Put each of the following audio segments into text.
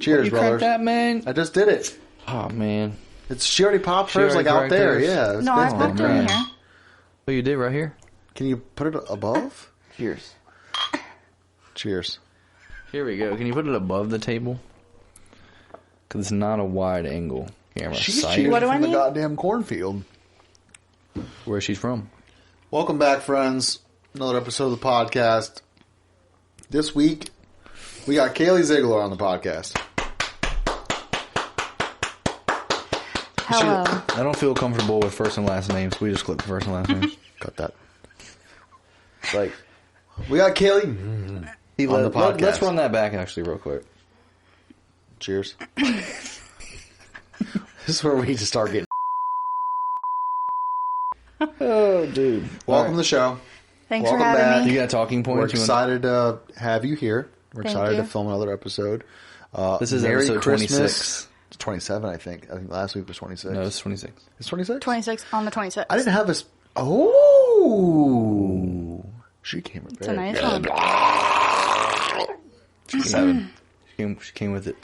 Cheers, you brothers. cracked that, man? I just did it. Oh, man. She already popped hers like out there. hers? Yeah. No, I popped it in here. Oh, you did right here? Can you put it above? Cheers. Cheers. Here we go. Can you put it above the table? Because it's not a wide angle camera. She's Sight. cheering What do from I the need? goddamn cornfield. Where's she from? Welcome back, friends. Another episode of the podcast. This week, we got Kaylee Ziegler on the podcast. Hello. I don't feel comfortable with first and last names. We just clip first and last names. Cut that. Like, We got Kaylee on the podcast. Let's run that back actually real quick. Cheers. This is where we need to start getting. Oh, dude. Welcome to the show. Thanks Welcome for having back. me. You got talking We're points? excited to have you here. We're Thank excited you. to film another episode. This is Merry episode Christmas. 26. It's 27, I think. I think last week was 26. No, it's 26. It's 26? 26 on the 26th. I didn't have a... Oh! She came It's a nice prepared. one. She came with it.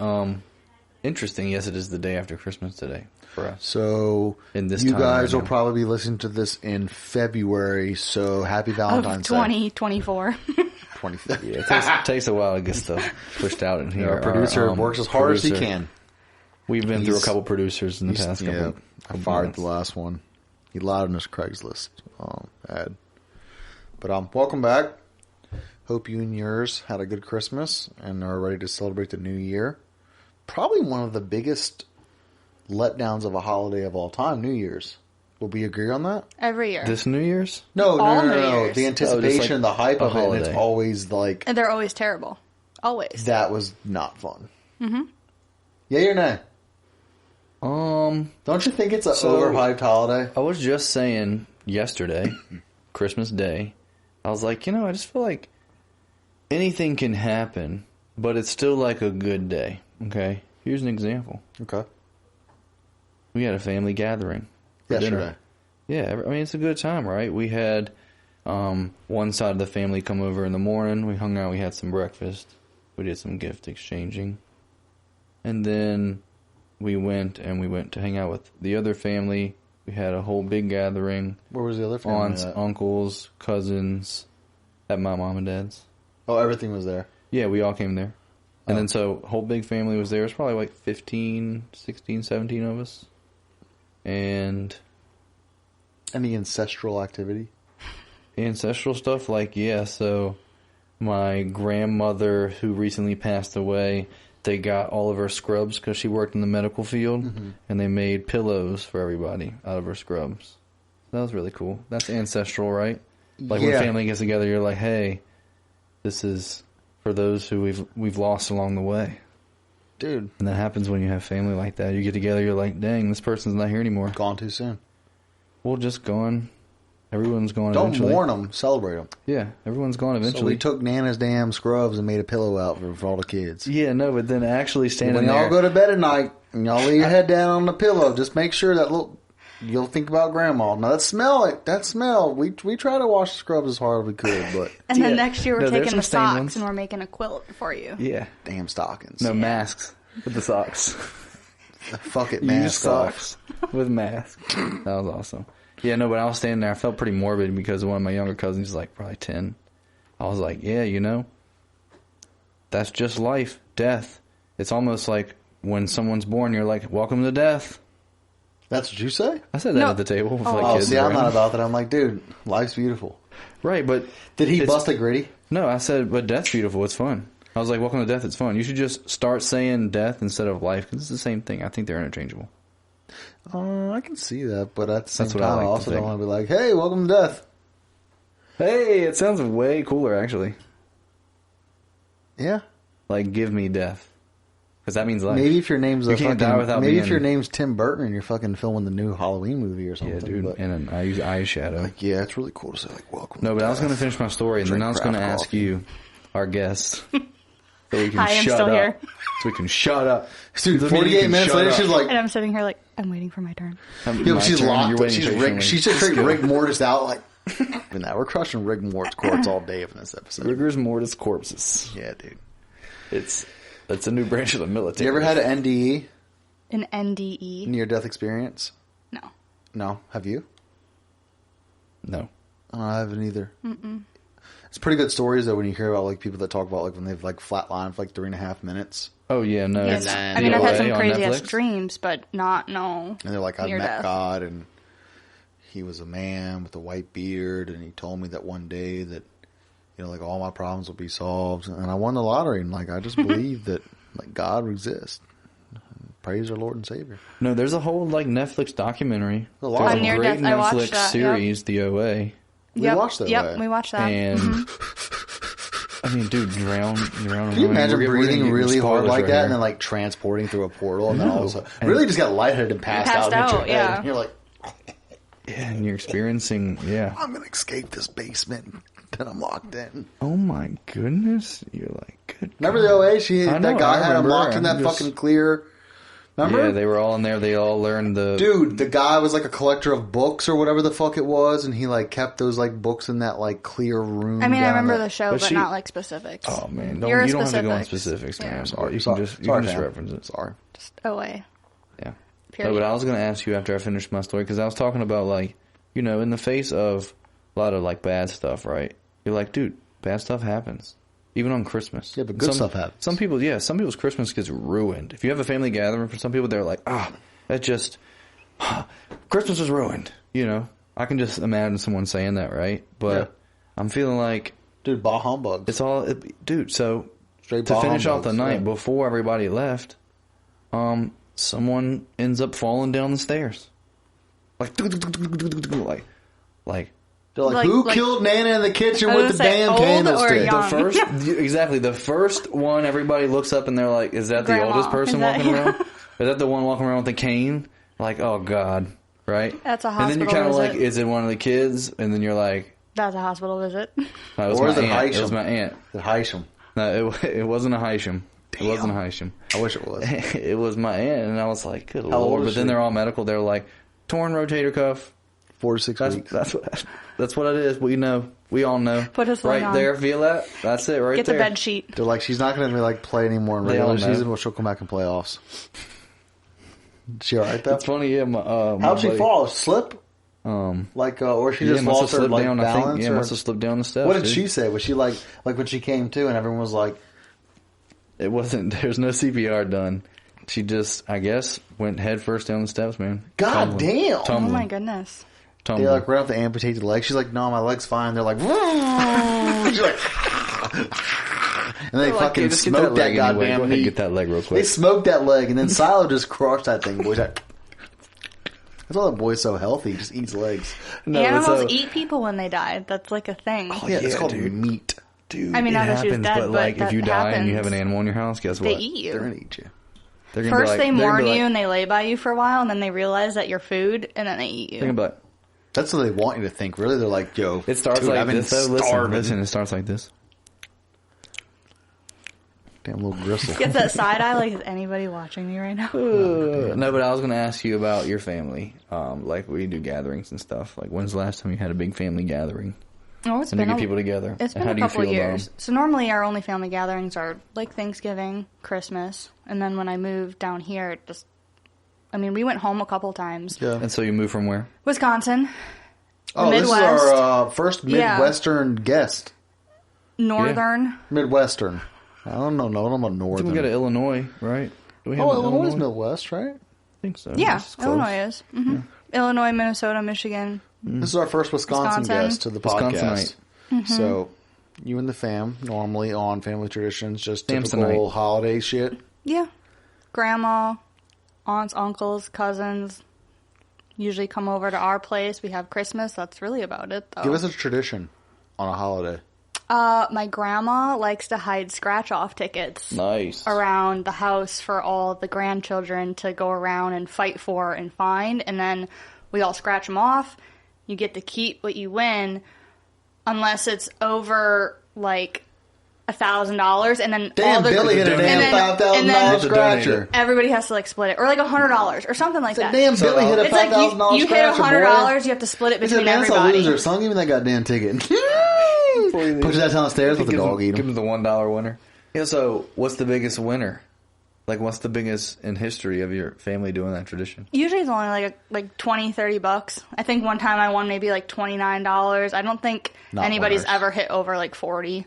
Interesting. Yes, it is the day after Christmas today for us. So, In this you time guys right will now. probably be listening to this in February, so happy Of Valentine's Day. 2024. 25th. Yeah, it takes a while to get stuff pushed out in here. Our producer works as hard as he producer- can. We've been through a He's- couple producers in the past couple. Yeah, I couple fired months. the last one. He lied on his Craigslist ad. But welcome back. Hope you and yours had a good Christmas and are ready to celebrate the new year. Probably one of the biggest letdowns of a holiday of all time, New Year's. Will we agree on that? Every year. This New Year's? No. All New The Year's. anticipation, the hype a of it, and it's holiday. always like, And they're always terrible. Always. that was not fun. Mm-hmm. Yay or nay? Don't you think it's an So- overhyped holiday? I was just saying yesterday, Christmas Day, I was like, I just feel like anything can happen, but it's still like a good day. Okay? Here's an example. Okay. We had a family gathering. For Yesterday. dinner. Yeah, I mean, it's a good time, right? We had one side of the family come over in the morning. We hung out. We had some breakfast. We did some gift exchanging. And then we went to hang out with the other family. We had a whole big gathering. Where was the other family Aunts, at? uncles, cousins, at my mom and dad's. Oh, everything was there. Yeah, we all came there. And Oh. then so whole big family was there. It was probably like 15, 16, 17 of us. And Any ancestral activity? ancestral stuff, like, yeah, so my grandmother who recently passed away, they got all of her scrubs because she worked in the medical field, and they made pillows for everybody out of her scrubs. That was really cool. That's ancestral, right? Like when Yeah. family gets together, you're like, hey, this is for those who we've lost along the way. Dude, And that happens when you have family like that. You get together, you're like, dang, this person's not here anymore. gone too soon. Well, just gone. Everyone's gone Don't eventually. mourn them, celebrate them. Yeah, everyone's gone So eventually. we took Nana's damn scrubs and made a pillow out for all the kids. Yeah, no, but then actually standing When there. y'all go to bed at night and y'all lay your head down on the pillow, just make sure that you'll think about Grandma. Now that smell. We try to wash the scrubs as hard as we could, but And Yeah. then next year we're No, there's taking the some stained socks ones. and we're making a quilt for you. Yeah, damn stockings. no masks with the socks. Fuck it, Use mask off. socks with masks. That was awesome. Yeah, no, but I was standing there. I felt pretty morbid because one of my younger cousins, he's like probably 10. I was like, yeah, that's just life, death. It's almost like when someone's born, you're like, welcome to death. That's what you say? I said that No. at the table with Oh. like Oh, kids see, I'm around. not about that. I'm like, dude, life's beautiful. Right, but Did he It's- bust a gritty? no, I said, but death's beautiful. It's fun. I was like, welcome to death. It's fun. You should just start saying death instead of life because it's the same thing. I think they're interchangeable. I can see that, but at the same That's what I time, I like to also don't think. want to be like, hey, welcome to death. Hey, it sounds way cooler, actually. Yeah. Like, give me death. Because that means life. Maybe if your name's You can't die without maybe if being- your name's Tim Burton and you're fucking filming the new Halloween movie or something. Yeah, dude. But, And an eyeshadow. like, yeah, it's really cool to say, like, welcome. No, to but I was death. going to finish my story, and then Drink I was going to craft ask coffee. you, our guest, so we can Hi, I'm shut still up. here. So we can shut up. Dude, Doesn't mean you 48 can minutes shut later, up. she's like, And I'm sitting here like, I'm waiting for my turn. yeah, My but she's turn, locked. you're waiting She's patiently. she's just Rick Mortis out, like, and now we're crushing Rick Mortis courts all day in this episode. Rigor's mortis corpses. Yeah, dude. It's That's a new branch of the military. You ever had an NDE? An NDE? Near-death experience? No. No. Have you? No. Oh, I haven't either. It's pretty good stories, though, when you hear about like people that talk about like when they've like flatlined for like 3.5 minutes. Oh, yeah, no. Yeah, It's I mean, I've had some DOA on crazy-ass Netflix. dreams, but no. And they're like, I near met death. God, and he was a man with a white beard, and he told me that one day that, you know, like all my problems will be solved. And I won the lottery, and like I just believe that like God exists. Praise our Lord and Savior. No, there's a whole like Netflix documentary. A lot There's of a Near great Death, I watched Netflix that, series, DOA. We watched that. Yep, we watched that. And I mean, dude, drown. Can you imagine breathing really hard like that and then like transporting through a portal and then all of a sudden really just got lightheaded and passed out and hit your head. yeah. And you're like, Yeah, and you're experiencing, I'm going to escape this basement. Then I'm locked in. Oh my goodness. You're like, good Remember God. the OA? I know, That guy I had him remember. locked in that I'm just- fucking clear. Remember? Yeah, they were all in there. They all learned the... Dude, the guy was like a collector of books or whatever the fuck it was, and he like kept those like books in that like clear room. I mean, I down remember there. the show, But but she- not like specifics. Oh, man. You're You don't have to go on specifics. specifics, man. Yeah. You Sorry, can just, sorry, fam. reference it. Sorry. Just OA. Yeah. No, Period. but I was going to ask you after I finished my story, because I was talking about, like, you know, in the face of a lot of, like, bad stuff, right? You're like, dude, bad stuff happens. Even on Christmas. Yeah, but good stuff happens. Some people's Christmas gets ruined. If you have a family gathering, for some people, they're like, that just, Christmas is ruined. You know? I can just imagine someone saying that, right? But Yeah. I'm feeling like, Dude, bah humbug. it's all, dude, so Straight to bah finish off the humbugs, night yeah. before everybody left, someone ends up falling down the stairs, like They're like, Like- who like- killed Nana in the kitchen I with was the gonna say, damn old or candlestick? young? the first, exactly the first one. Everybody looks up and they're like, "Is that the Grandma. oldest person Is that- walking around? Is that the one walking around with the cane?" Like, oh god, right? That's a And then you're hospital kind of like, visit. "Is it one of the kids?" And then you're like, That's a hospital visit. "No, it was Or my is it aunt. It Hysham? was my aunt." The Hysham. No, it wasn't a Hysham. It wasn't a Hysham. I wish it was. It was my aunt, and I was like, "Good How old lord!" is But then she? they're all medical. They're like, torn rotator cuff. 4 to 6 weeks. That's what it is. We know. We all know. Put a sling right on. there. Feel that? That's it. Right Get there. the bed sheet. They're like, she's not going to like play anymore in They all regular know. season, but she'll come back in playoffs. She all right though? It's funny. Yeah. My How'd she buddy- fall? Slip? Like, or she just must have lost her slipped like down. balance? I think. Yeah, or- must have slipped down the steps. What did dude. she say? Was she like when she came to and everyone was like, It wasn't. There's no CPR done. She just, I guess, went head first down the steps, man. God Tumbling. damn. Oh Tumbling. my goodness. Tumbling. they like right off the amputated leg? She's like, no, my leg's fine. They're like, she's like, and they Like, fucking yeah, just get smoked that leg anyway. Go goddamn ahead, meat. get that leg real They quick. smoked that leg, and then Silo just crushed that thing. Boys, that's why that boy's so healthy. He just eats legs. No, but Animals so- eat people when they die. That's like a thing. Yeah, it's yeah, called dude. meat. Dude, I mean, it not that she was happens, dead, but like, but if you that die and you have happens. an animal in your house, guess They what? eat They're you. gonna eat you. They're gonna be First like- they they're gonna mourn be you like- and they lay by you for a while, and then they realize that you're food, and then they eat you. They're gonna be like, That's what they want you to think. Really, they're like, yo, it starts dude, like I've been this. Though. Listen, starving. listen, it starts like this. Damn little gristle. Gets that side eye like, is anybody watching me right now? No, but I was gonna ask you about your family. Like we do gatherings and stuff. Like, when's the last time you had a big family gathering? Oh, it's And you been get people together. It's And been how a do you couple feel of about years. them? So normally our only family gatherings are like Thanksgiving, Christmas, and then when I moved down here, it just, I mean, we went home a couple times. Yeah. And so you move from where? Wisconsin, Oh, this is Midwest. our first Yeah. Midwestern guest. Northern. Midwestern. I don't know. No, I'm a I think northern. we go to Illinois, right? Do we have Oh, an Illinois is Midwest, right? I think so. Yeah, It's close. Illinois is. Hmm Illinois, Minnesota, Michigan. This is our first Wisconsin Wisconsin. guest to the podcast. Wisconsinite. So, you and the fam, normally on Family Traditions, just typical Samsonite. holiday shit. Yeah. Grandma, aunts, uncles, cousins usually come over to our place. We have Christmas. That's really about it, though. Give us a tradition on a holiday. My grandma likes to hide scratch-off tickets Nice. around the house for all the grandchildren to go around and fight for and find, and then we all scratch them off. You get to keep what you win, unless it's over like $1,000, and then Damn, all the Billy hit a and damn then- $5,000 and then- scratcher. everybody has to like split it, or like $100 or something like that. Damn, Billy hit a It's like $5,000 you hit scratcher, $100, boy. you have to split it He said, between man, that's a everybody. loser. Son, give me that goddamn ticket. Push that down the stairs with the dog eat Give him. him the $1 winner. Yeah, so what's the biggest winner? Like, what's the biggest in history of your family doing that tradition? Usually it's only like $20-$30. I think one time I won maybe like $29. I don't think anybody's winners. ever hit over like 40.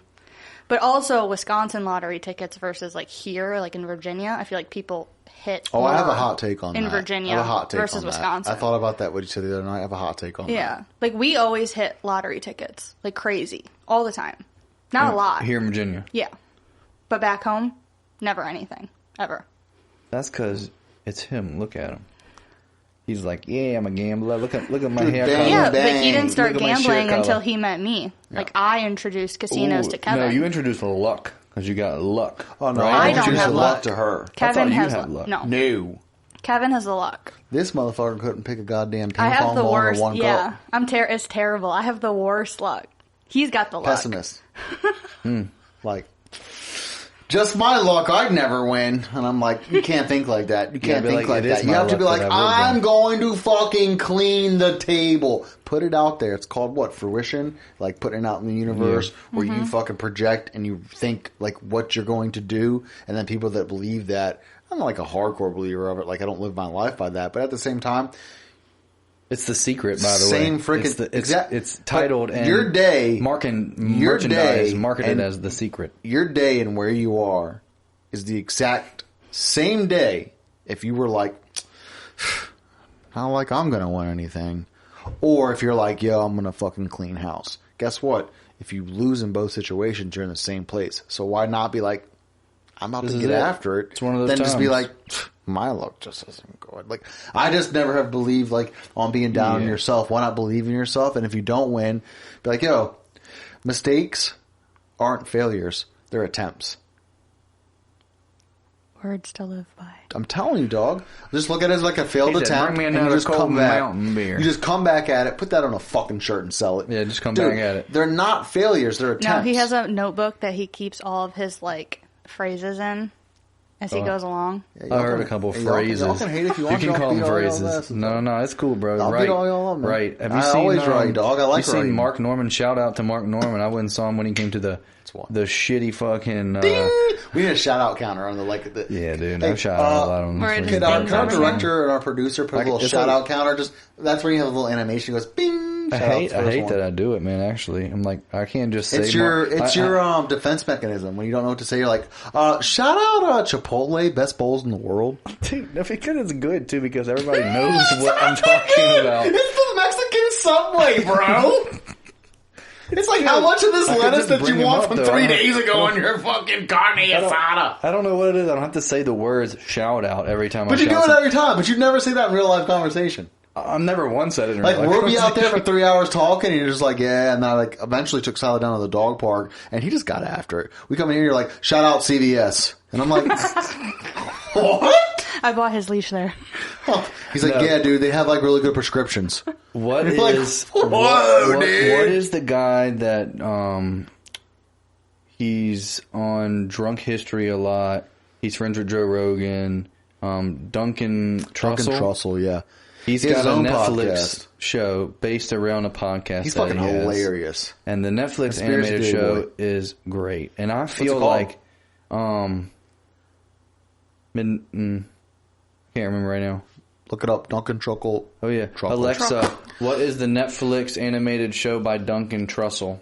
But also Wisconsin lottery tickets versus like here, like in Virginia, I feel like people hit. Oh, I have a hot take on that. in Virginia I have a hot take versus on that. Wisconsin. I thought about that what you said the other night. I have a hot take on that. Yeah, like we always hit lottery tickets like crazy all the time. Not a lot. Here in Virginia. Yeah, but back home, never anything ever. That's because it's him. Look at him. He's like, yeah, I'm a gambler. Look at my Dude, hair bang, color. Yeah, bang. but he didn't start Look at my shit gambling color. until he met me. Like I introduced casinos Ooh, to Kevin. No, you introduced luck because you got luck. Oh, no. right? I I don't introduced have luck luck. to her. I Kevin thought you has had luck. No, No. Kevin has the luck. This motherfucker couldn't pick a goddamn ping I have pong the ball worst. or one Yeah, cup. it's terrible. I have the worst luck. He's got the luck. Pessimist. Like, just my luck, I'd never win. And I'm like, you can't think like that. You can't be think like, like it is that. You my have to be luck like, that I would I'm win. going to fucking clean the table. Put it out there. It's called what? Fruition? Like putting it out in the universe where you fucking project and you think like what you're going to do. And then people that believe that, I'm not like a hardcore believer of it. Like I don't live my life by that. But at the same time, It's the secret, by the Same way. frickin' It's titled but and your day, merchandise marketed and as the secret. your day and where you are is the exact same day if you were like, not like I'm going to win anything. Or if you're like, yo, I'm going to fucking clean house. Guess what? If you lose in both situations, you're in the same place. So why not be like, I'm about This to is get it. after it. It's one of those Then just be times. like, my luck just isn't good. Like, I just never have believed like on being down on Yeah. yourself. Why not believe in yourself? And if you don't win, be like, yo, mistakes aren't failures. They're attempts. Words to live by. I'm telling you, dog. Just look at it as like a failed He said, attempt. "Bring me and you another just cold come back. mountain beer." You just come back at it. Put that on a fucking shirt and sell it. Yeah, just come Dude, back at it. They're not failures. They're attempts. No, he has a notebook that he keeps all of his like phrases in as he goes along. Yeah, I y'all heard can- a couple hey, y'all can- phrases. Y'all can hate if you want. You can Y'all call beat them all y'all phrases. asses. No, it's cool, bro. I'll right, beat all y'all up, man. right. Have you I seen? always write, dog. I like you seen writing. Mark Norman? Shout out to Mark Norman. I went and saw him when he came to the one. shitty fucking. We need a shout out counter on the like. The, Yeah, dude. Hey, No shout out on him. Where it Can is our, Things can our over here. director and our producer put a little it's shout like- out counter? Just that's where you have a little animation. It goes bing. I hate that I do it, man. Actually, I'm like, I can't just say. It's your defense mechanism. When you don't know what to say, you're like, shout out Chipotle, best bowls in the world. dude. No, because it's good too, because everybody knows what I'm talking about. It's the Mexican Subway, bro. It's like how much of this I could lettuce just that bring you him want up, from though. 3 I don't- days ago on your fucking carne asada. I don't know what it is. I don't have to say the words "shout out" every time. But I you do shout it something. every time. But you never say that in real life conversation. I've never once said it in Like real we'll life be out there for conversation. 3 hours talking, and you're just like, yeah. And I like eventually took Sally down to the dog park, and he just got after it. We come in here, you're like, shout out CVS, and I'm like, what? I bought his leash there. He's like, No. yeah, dude, they have like really good prescriptions. What You're like, is whoa, what dude. is the guy that he's on Drunk History a lot? He's friends with Joe Rogan. Duncan Trussell. Duncan Trussell, yeah. He's He has got a his own Netflix podcast. show based around a podcast. He's that fucking he has. hilarious. And the Netflix Conspiracy animated Theory show boy. is great. And I it feel called? like can't remember right now. Look it up, Duncan Trussell. Oh yeah, Truffle. Alexa, what is the Netflix animated show by Duncan Trussell?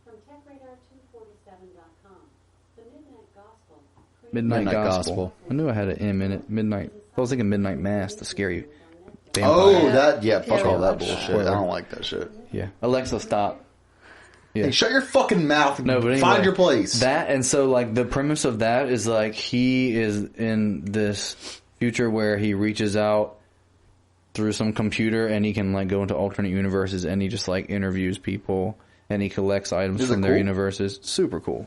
From TechRadar247.com, The Midnight Gospel. Midnight Midnight Gospel. Gospel. I knew I had an M in it. Midnight. I was thinking Midnight Mass, the scary vampire. Oh, that, yeah, fuck Yeah. all that bullshit. Spoiler. I don't like that shit. Yeah. Alexa, stop. Yeah. Hey, shut your fucking mouth and No, but anyway, find your place. That, and so like the premise of that is like he is in this future where he reaches out through some computer and he can like go into alternate universes and he just like interviews people and he collects items Is it from their cool? universes. Super cool.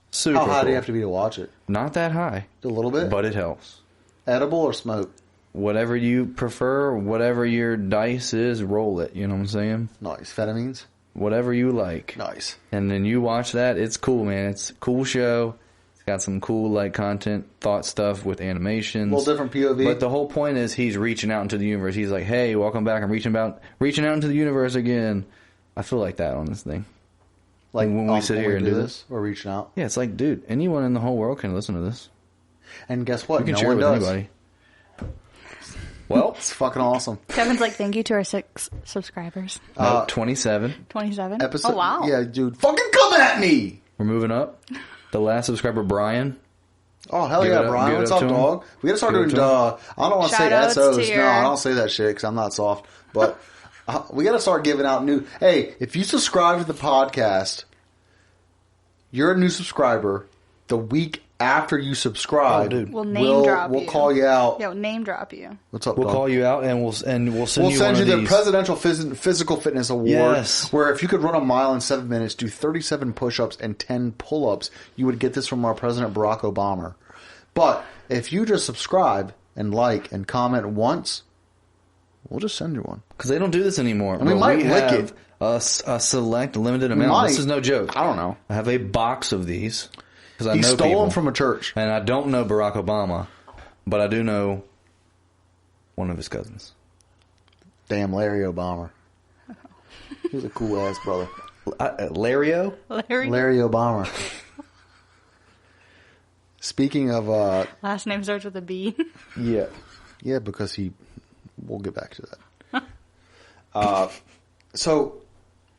Super How high cool. do you have to be to watch it? Not that high, A little bit? but it helps. Edible or smoke? Whatever you prefer, whatever your dice is, roll it. You know what I'm saying? Nice. Amphetamines? Whatever you like. Nice. And then you watch that. It's cool, man. It's a cool show. It's got some cool like content, thought stuff with animations. A little different POV. But the whole point is he's reaching out into the universe. He's like, "Hey, welcome back. I'm reaching out into the universe again." I feel like that on this thing. Like when we sit here and do this? we're reaching out. Yeah, it's like, dude, anyone in the whole world can listen to this. And guess what? You can No share it one with does. anybody. Well, It's fucking awesome. Kevin's like, thank you to our 6 subscribers. 27. 27? Episode. Oh, wow. Yeah, dude. Fucking come at me! We're moving up. The last subscriber, Brian. Oh, hell Give yeah, it up- Brian. give it What's up up, to him. dog? We gotta start Give it doing, to him. I don't want to say Shout-outs SOs. to No, your- I don't say that shit because I'm not soft. But we gotta start giving out new. Hey, if you subscribe to the podcast, you're a new subscriber. The week after you subscribe, Oh, dude. We'll name drop we'll you. call you out. Yeah, we'll name drop you. What's up, We'll dog? call you out and we'll send We'll you send one you of the these. Presidential Physical Fitness Award, Yes. where if you could run a mile in 7 minutes, do 37 push-ups and 10 pull-ups, you would get this from our President Barack Obama. But if you just subscribe and like and comment once, we'll just send you one. Because they don't do this anymore. we But might we lick have it. a select limited We amount. might. This is no joke. I don't know. I have a box of these. Because I He know stole people. them from a church. And I don't know Barack Obama, but I do know one of his cousins. Damn, Larry Obama. He's a cool-ass brother. Lario? Larry. Obama. Speaking of... Last name starts with a B. Yeah. Yeah, because we'll get back to that. So,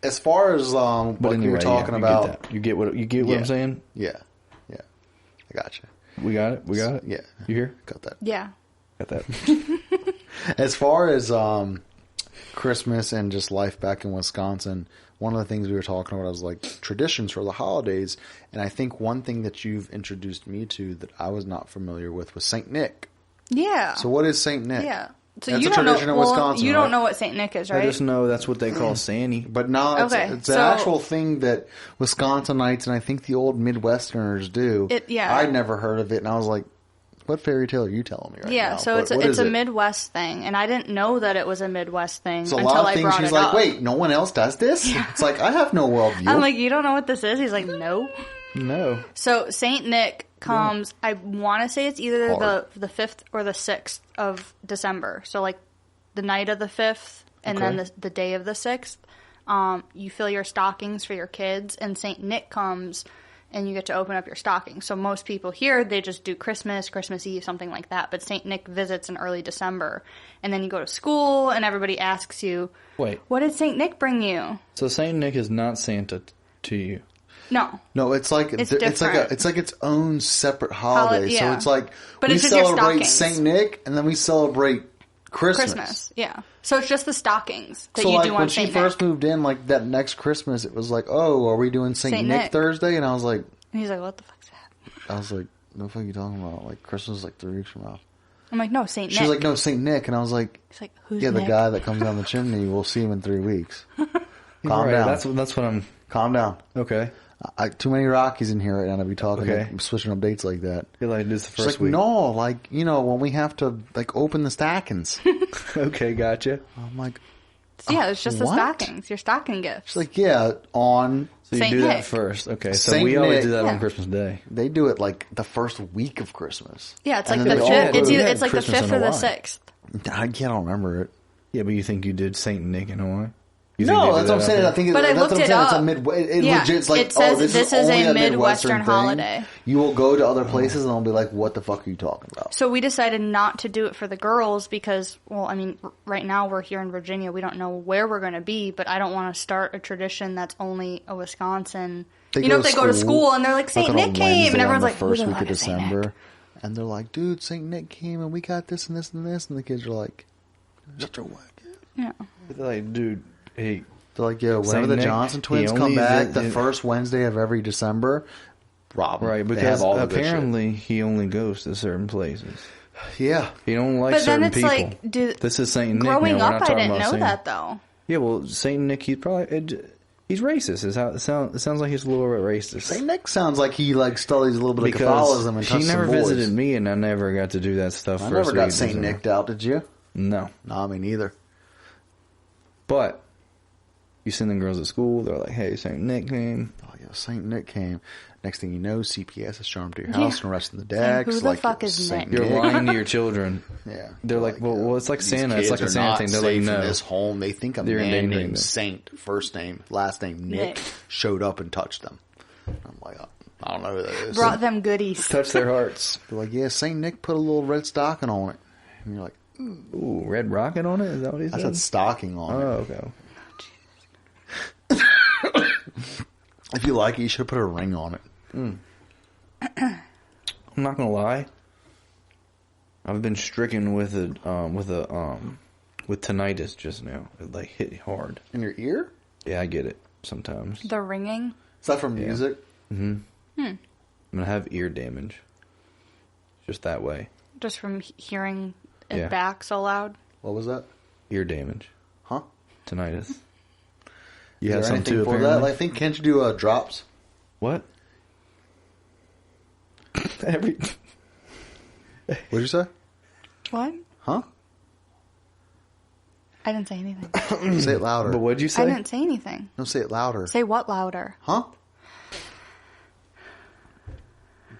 as far as But what anyway, you were talking you about, Get that. You get what Yeah. I'm saying? yeah, I got you. We got it? We got it? Yeah, You hear? got that. Yeah. Got that. As far as Christmas and just life back in Wisconsin, one of the things we were talking about was like traditions for the holidays, and I think one thing that you've introduced me to that I was not familiar with was Saint Nick. Yeah. So, what is Saint Nick? yeah. So That's you a don't tradition know. in Wisconsin, you don't right? know what Saint Nick is, I right? just know that's what they call Sandy. But no, it's, Okay, it's so- an actual thing that Wisconsinites and I think the old Midwesterners do. Yeah. I'd never heard of it, and I was like, what fairy tale are you telling me right now? Yeah, so What it's is a it? Midwest thing, and I didn't know that it was a Midwest thing So a until lot of I things brought she's it like, up. wait, no one else does this? It's like, I have no worldview. I'm like, you don't know what this is? He's like, no. No. So Saint Nick comes. I want to say it's either Hard. the 5th or the 6th of December. So like the night of the 5th and then Okay. the day of the 6th. You fill your stockings for your kids, and Saint Nick comes, and you get to open up your stocking. So most people here, they just do Christmas Eve, something like that. But Saint Nick visits in early December, and then you go to school, and everybody asks you, Wait. "What did Saint Nick bring you?" So Saint Nick is not Santa to you. No, No, it's like It's it's like different. it's like its own separate holiday. So yeah. it's like But we it's just your celebrate stockings. Saint Nick and then we celebrate Christmas. yeah. So it's just the stockings that So you like do on when she Saint first Nick. moved in, like that next Christmas, it was like, oh, are we doing Saint Saint Nick Nick. Thursday? And I was like, And he's like, "What the fuck's that?" I was like, no fuck you talking about? Like Christmas is like 3 weeks from now. I'm like, "No, Saint Nick." She's like, no, Saint Nick, and I was like, He's like, "Who's yeah, the Nick?" guy that comes down the chimney. We'll see him in 3 weeks. Calm Right, down. That's what I'm... Calm down. Okay. Too many Rockies in here right now to be talking, Okay. like, switching up dates like that. I feel like this is the She's first like, week. no, like, you know, when we have to, like, open the stockings. Okay, gotcha. I'm like, Yeah, it's just the What? stockings, your stocking gifts. she's like, yeah, on, So you Saint do that Nick. first. Okay, so Saint we always Nick. do that Yeah. on Christmas Day. they do it, like, the first week of Christmas. Yeah, it's And like then the they all fifth. go It's to- either Yeah, it's like the Christmas 5th in or the Hawaii. 6th. I can't remember it. Yeah, but you think you did Saint Nick in Hawaii? You think they No, do that's that what I'm out saying. there? I think But I that's looked what I'm it saying. It's a up. mid. It Yeah, legit. It's like, it says oh, this this is is only a a Midwestern thing. holiday. You will go to other places and they'll be like, "What the fuck are you talking about?" So we decided not to do it for the girls because, well, I mean, right now we're here in Virginia. We don't know where we're going to be, but I don't want to start a tradition that's only a Wisconsin. They You know, go if they go to school and they're like, Saint on a Nick came, and Wednesday everyone's on the like, who first the week fuck of is Saint Nick? December, and they're like, "Dude, Saint Nick came and we got this and this and this," and the kids are like, "Shut your whack." Yeah. They're like, dude, hey, They're like, "Yo, whenever Saint the Nick, Johnson he twins come only back, vi- the first Wednesday of every December, rob 'em. right? They Because have all the good shit." apparently he only goes to certain places. yeah, He don't like But then certain it's people. like, this is Saint Nick. growing now. We're up, not I talking didn't about know Saint- that though. Yeah, well, Saint Nick, he's probably he's racist. Is how it sounds. It sounds like he's a little bit racist. Saint Nick sounds like he like studies a little bit of Because Catholicism and he touched never some boys. visited me, and I never got to do that stuff. I first never week got of Saint December. Nicked out. Did you? No, No, me neither. but you send them girls to school. They're like, "Hey, Saint Nick came." Oh, yeah, Saint Nick came. Next thing you know, CPS is showing up to your house and arresting the dad. Who the fuck is Nick? You're lying to your children. Yeah. They're like, well, it's like these Santa. kids It's like a are Santa not thing. They're safe like, no. in this home. They think a They're man endangering named them. Saint, first name, last name, Nick, showed up and touched them. I'm like, I don't know who that is. Brought them goodies. Touch their hearts. They're like, yeah, Saint Nick put a little red stocking on it. And you're like, Ooh, red rocket on it? Is that what he I said? said stocking on it. Oh, okay. If you like it, you should have put a ring on it. I'm not gonna lie. I've been stricken with tinnitus just now. It like hit hard. In your ear? Yeah, I get it sometimes. The ringing. Is that from music? I'm gonna have ear damage. Just that way. Just from hearing it Yeah. back so loud. What was that? Ear damage. Huh? Tinnitus. You Is have there some anything too, for apparently? that? I think, can't you do drops? What? What'd you say? What? Huh? I didn't say anything. Say it louder. But what'd you I say? didn't say anything. No, say it louder. Say what louder? Huh?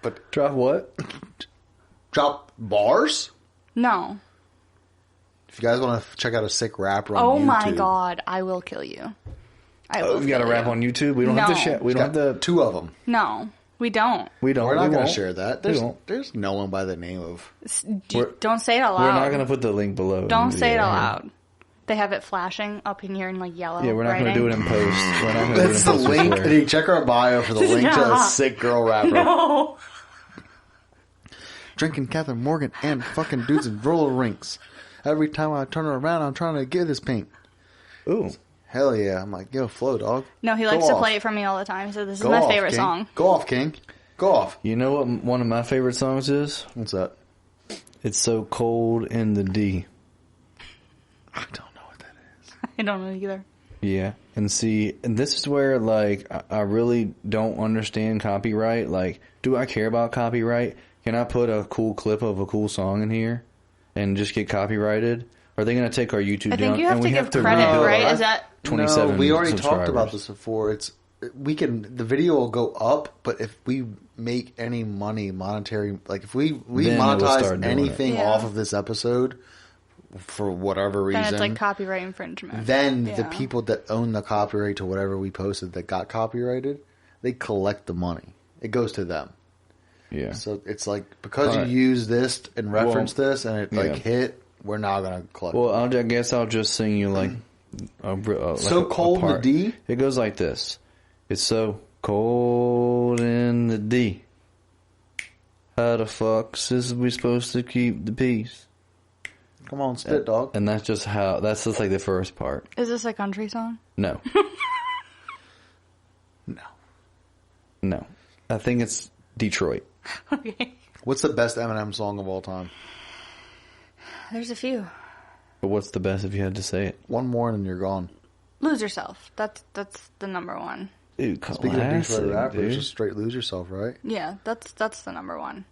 But Drop what? drop bars? No. If you guys want to check out a sick rapper on Oh YouTube. my god, I will kill you. I will. We got to kill rap you. on YouTube. We don't have to No. share. We He's don't have got to. two of them. No, we don't. We don't. We're not we going to won't. share that. We won't. There's no one by the name of... Don't say it out loud. We're not going to put the link below. Don't say it Yeah. out loud. They have it flashing up in here in like yellow. Yeah, we're not going to do it in post. We're not going to do it in That's the post. for link. Twitter. Hey, check our bio for the link to a Stop. sick girl rapper. No. Drinking Catherine Morgan and fucking dudes in roller rinks. Every time I turn around, I'm trying to get this pink. Ooh. Hell yeah. I'm like, yo, flow, dog. No, he Go likes to off. play it for me all the time. So this is Go my off, favorite King. song. Go off, King. Go off. You know what one of my favorite songs is? What's that? It's So Cold in the D. I don't know what that is. I don't know either. Yeah. And see, and this is where, like, I really don't understand copyright. Like, do I care about copyright? Can I put a cool clip of a cool song in here and just get copyrighted? Are they going to take our YouTube I down? think you have and to we give have to credit, rebuild right? I- Is that 27 No, we already talked subscribers. about this before. The video will go up, but if we make any money, monetary, like if we Then it will start monetize doing anything it. Yeah. off of this episode for whatever reason, then it's like copyright infringement. then Yeah. the people that own the copyright to whatever we posted that got copyrighted, they collect the money. It goes to them. Yeah. So it's like, because Alright. you use this and reference Well, this and it yeah. like hit, we're not going to collect Well, it. I guess I'll just sing you like like So Cold in the part. D? It goes like this. It's so cold in the D. How the fuck is we supposed to keep the peace? Come on, spit, dog. And that's just like the first part. Is this a country song? No. No. No. I think it's Detroit. Okay. What's the best Eminem song of all time? There's a few. But what's the best if you had to say it? One more and then you're gone. Lose Yourself. That's the number one. Dude, Speaking of Detroit classic, rappers, dude. just straight lose yourself, right? Yeah, that's the number one.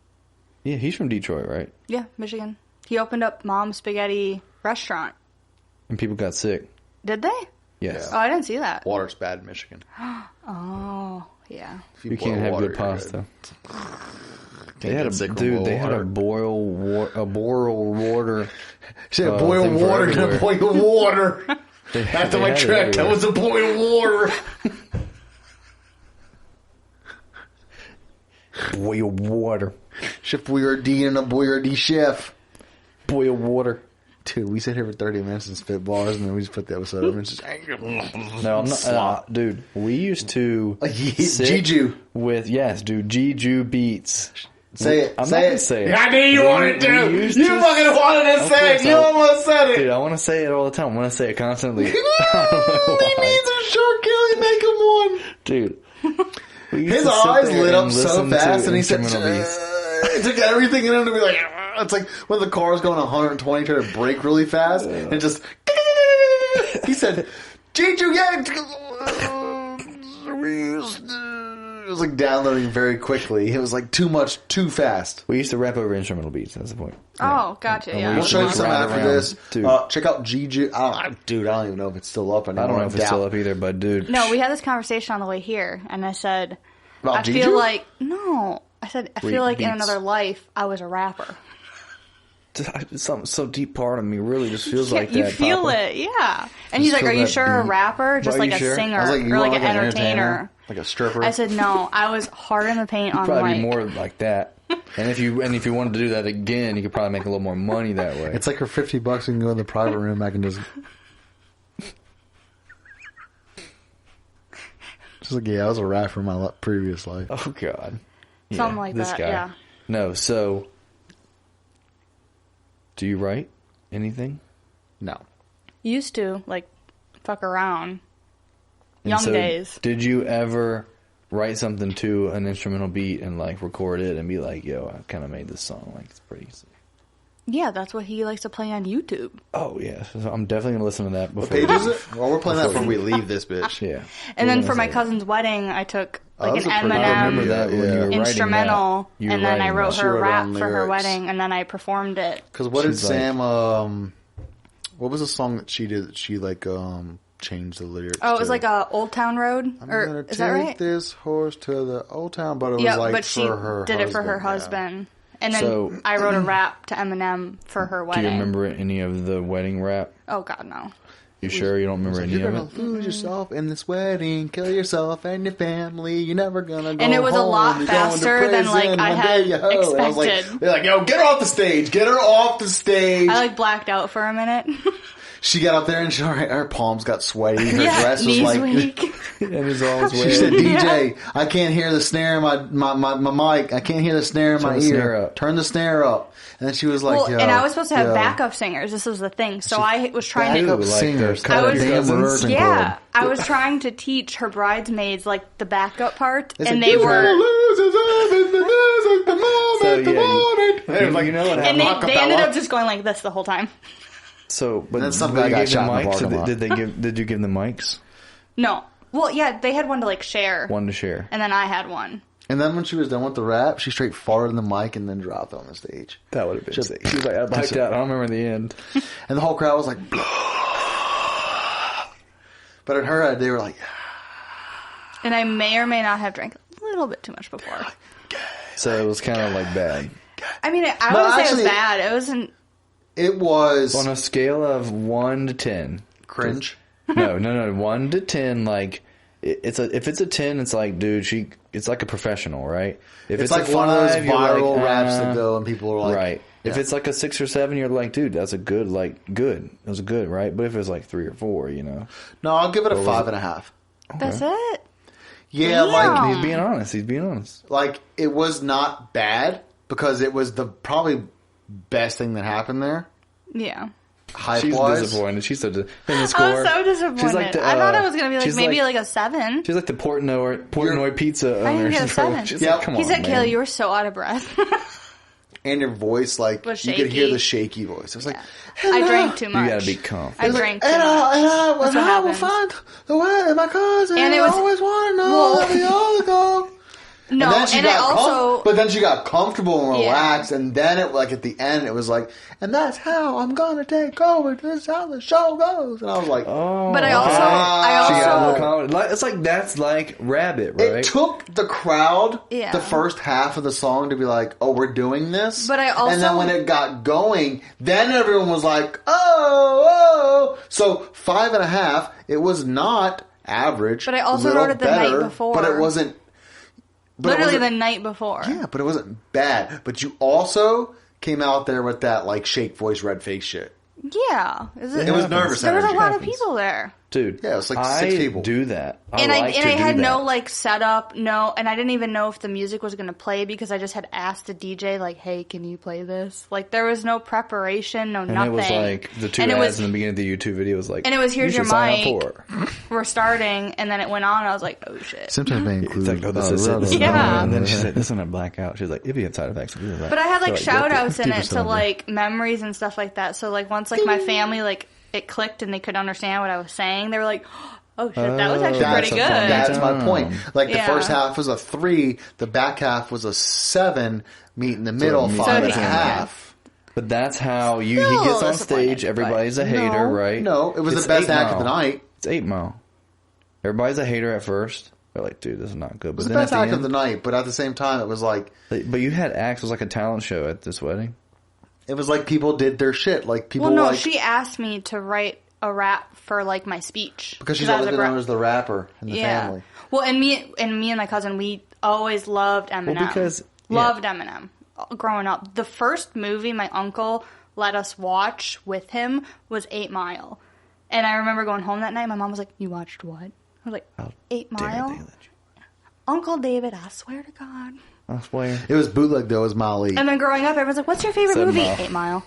Yeah, he's from Detroit, right? Yeah, Michigan. He opened up Mom's Spaghetti restaurant. And people got sick. Did they? Yes. Oh, I didn't see that. Water's bad in Michigan. Oh, yeah. If You boil can't have water, good you're pasta. They Can't had get sick from they had a boil water. She said, thing boil for water, gonna everywhere. boil water. After my had it track, that everywhere. was a boil water. Boil water. Chef Boyardee and a Boyardee chef. Boil water. Dude, we sit here for 30 minutes and spit bars, and then we just put the episode up and it's just... No, I'm not. Slop. Dude, we used to sit Jiju. with Jiju beats. Say it. I'm say not it. gonna say it. I knew you wanted to. We You used to- fucking wanted to Of say it. course You I- almost said it. Dude, I want to say it all the time. I want to say it constantly. We need some short Kelly. Make him one. Dude. we used His to sit eyes there lit up and so listen to fast, and he said, instrumental beats. it took everything in him to be like, it's like when the car's going 120, trying to brake really fast, and just, he said, Jiju, yeah. it was like downloading very quickly. It was like too much, too fast. We used to rap over instrumental beats. That's the point. Oh, gotcha. And Yeah. we We'll show you Just some ride after around. this. Dude. Check out Gigi. Dude, I don't even know if it's still up anymore. I don't know if it's still up either, but dude. No, we had this conversation on the way here, and I said, About I Gigi? feel like no. I said I feel like in beats. another life I was a rapper. Something so deep part of me really just feels Yeah, like that. you feel Papa. it, yeah. And he's Just like, "Are feel you that sure a beat. rapper, just Are like you a sure? singer, I was like, you or want like an entertainer?" like a stripper. I said, "No, I was hard in the paint on Probably mic." be more like that. And if you wanted to do that again, you could probably make a little more money that way. It's like for $50, you can go in the private room. I can just like, yeah, I was a rapper in my previous life. Oh God, Something like this that, guy. yeah. No, so do you write anything? No. Used to like fuck around. And Young so days. Did you ever write something to an instrumental beat and like record it and be like, "Yo, I kind of made this song. Like it's pretty sick." Yeah, that's what he likes to play on YouTube. Oh yeah, so I'm definitely gonna listen to that before. What page is it? Well, we're playing that before we leave this bitch. Yeah. And We're then gonna for my say- cousin's wedding, I took Oh, like that an was a pretty- I remember Eminem that when you were writing instrumental, that. You were and then I writing wrote that. She her wrote rap on for her lyrics. wedding, and then I performed it. Because what did She's like- Sam? What was the song that she did? That she like changed the lyrics. Oh, it was to? like a Old Town Road, I'm or gonna is take that right? this horse to the old town, but it was Yeah, like but for she her did it for her yeah. husband, and then So- I wrote a rap to Eminem for her Do wedding. you remember any of the wedding rap? Oh God, no. You sure you don't remember Like, any you're of gonna it? lose yourself in this wedding, kill yourself and your family. You're never gonna go And it was a home. lot You're going to faster than, like, prison I one had day, yo. And I was like, expected. they're like, yo, get her off the stage, get her off the stage. I like blacked out for a minute. She got up there and her palms got sweaty. Her yeah, dress was knees like. weak. And it's always She weird. said, DJ, I can't hear the snare in my mic. I can't hear the snare in my Turn the snare ear. up. Turn the snare up. And then she was like, Well, yo. and I was supposed to have yo. backup singers. This was the thing. So I was trying Backup to. Like singers. the Cut I a was- damn rehearsal Yeah, cord. I was trying to teach her bridesmaids like the backup part, It's and like, they "You're were. gonna lose yourself in the music, the moment, So, the yeah, moment." They were like, you know what And happened? they ended up just going like this the whole time. So, but And then some but guy you got gave them shot in the mics, or parking lot. did you give them mics? No. Well, yeah, they had one to like share, One to share. and then I had one. And then when she was done with the rap, she straight farted in the mic and then dropped on the stage. That would have been Just- sick. She was like, I blacked out. I don't remember the end. And the whole crowd was like, but in her head, they were like, And I may or may not have drank a little bit too much before. So it was kind of like bad. I mean, I No, wouldn't say it actually- was bad. It wasn't. it was On a scale of 1 to 10. cringe. No, 1 to 10, like, if it's a 10, it's like, dude, it's like a professional, right? If It's a like one of those 5, you're viral like, raps that go and people are like, right. If yeah. it's like a 6 or 7, you're like, dude, that's a good, like, good. It was good, right? But if it's like 3 or 4, you know. No, I'll give it a What was 5.5. That's it. Yeah, Damn. He's being honest. like it was not bad because it was the probably best thing that happened there. Yeah. Hype She's wise. disappointed. She's so in the score. I was so disappointed. She's like the, I thought it was going to be like she's maybe like a 7. She's like the Portnoy pizza owner. I didn't get a She's like, 7. she's Yep. like, come He on, said, man. Kaylee, you were so out of breath. And your voice, like, Was you could hear shaky. the shaky voice. It was like, I drank too much. You gotta be calm. I it was drank like, too and much. I That's what will happens. find the way my cousin. And And it I was- always want to know well- how the other go. No, And then she and I got also. but then she got comfortable and Yeah. relaxed, and then it like at the end it was like, and that's how I'm gonna take over. This is how the show goes. And I was like, Oh, But I okay. also. I She got a little also. comedy. Like, it's like that's like Rabbit, right? it took the crowd Yeah. the first half of the song to be like, oh, we're doing this. But I also- and then when it got going, then everyone was like, oh. So 5.5. It was not average. But I also little wrote it the night better, before. But it wasn't. But it Literally wasn't- the night before. Yeah, but it wasn't bad. But you also came out there with that like shake voice, red face shit. Yeah. Is it, It was happens. nervous there was a energy. lot of happens. people there. Dude, Yeah, it's like I 6 people. do that. And like I to do had that. no like setup, no, and I didn't even know if the music was going to play because I just had asked the DJ like, "Hey, can you play this?" Like there was no preparation, no And nothing. it was like the two And it ads was- in the beginning of the YouTube video was like, And it was, "Here's you your should sign mic." up for. We're starting, and then it went on. And I was like, "Oh shit!" Sometimes they It's like, oh, this is it. This is Yeah. it. And then she said, this is a blackout. She was like, if you have side effects, do that. But I had like So, shout outs in People it still to do. like memories and stuff like that. So like once like my family like it clicked and they could understand what I was saying, they were like, Oh, shit. That was actually That's pretty good. That's my point. Like, the Yeah. first half was a 3, the back half was a 7, meet in the middle, So 5 and a he- half. But that's how he Still gets on disappointed, stage. Everybody's a hater, right? No, it was It's the best 8 act of the Mile. night. It's 8 Mile. Everybody's a hater at first. They're like, dude, this is not good. It But was the then at best the act end, of the night, but at the same time, it was like, but you had acts. It was like a talent show at this wedding. people did their shit. Like, people Well, no, like, she asked me to write a rap for, like, my speech. because she's I was always a been gra- known as the rapper in the family. Well, and me and my cousin, we always loved Eminem. Well, because- loved Eminem growing up. The first movie my uncle let us watch with him was 8 Mile. And I remember going home that night, my mom was like, "You watched what?" I was like, How 8 dare Mile? they let you- Uncle David, I swear to God. I swear. It was bootleg, though, it was Molly. And then growing up, everyone's like, "What's your favorite 7 movie?" Mile. 8 Mile.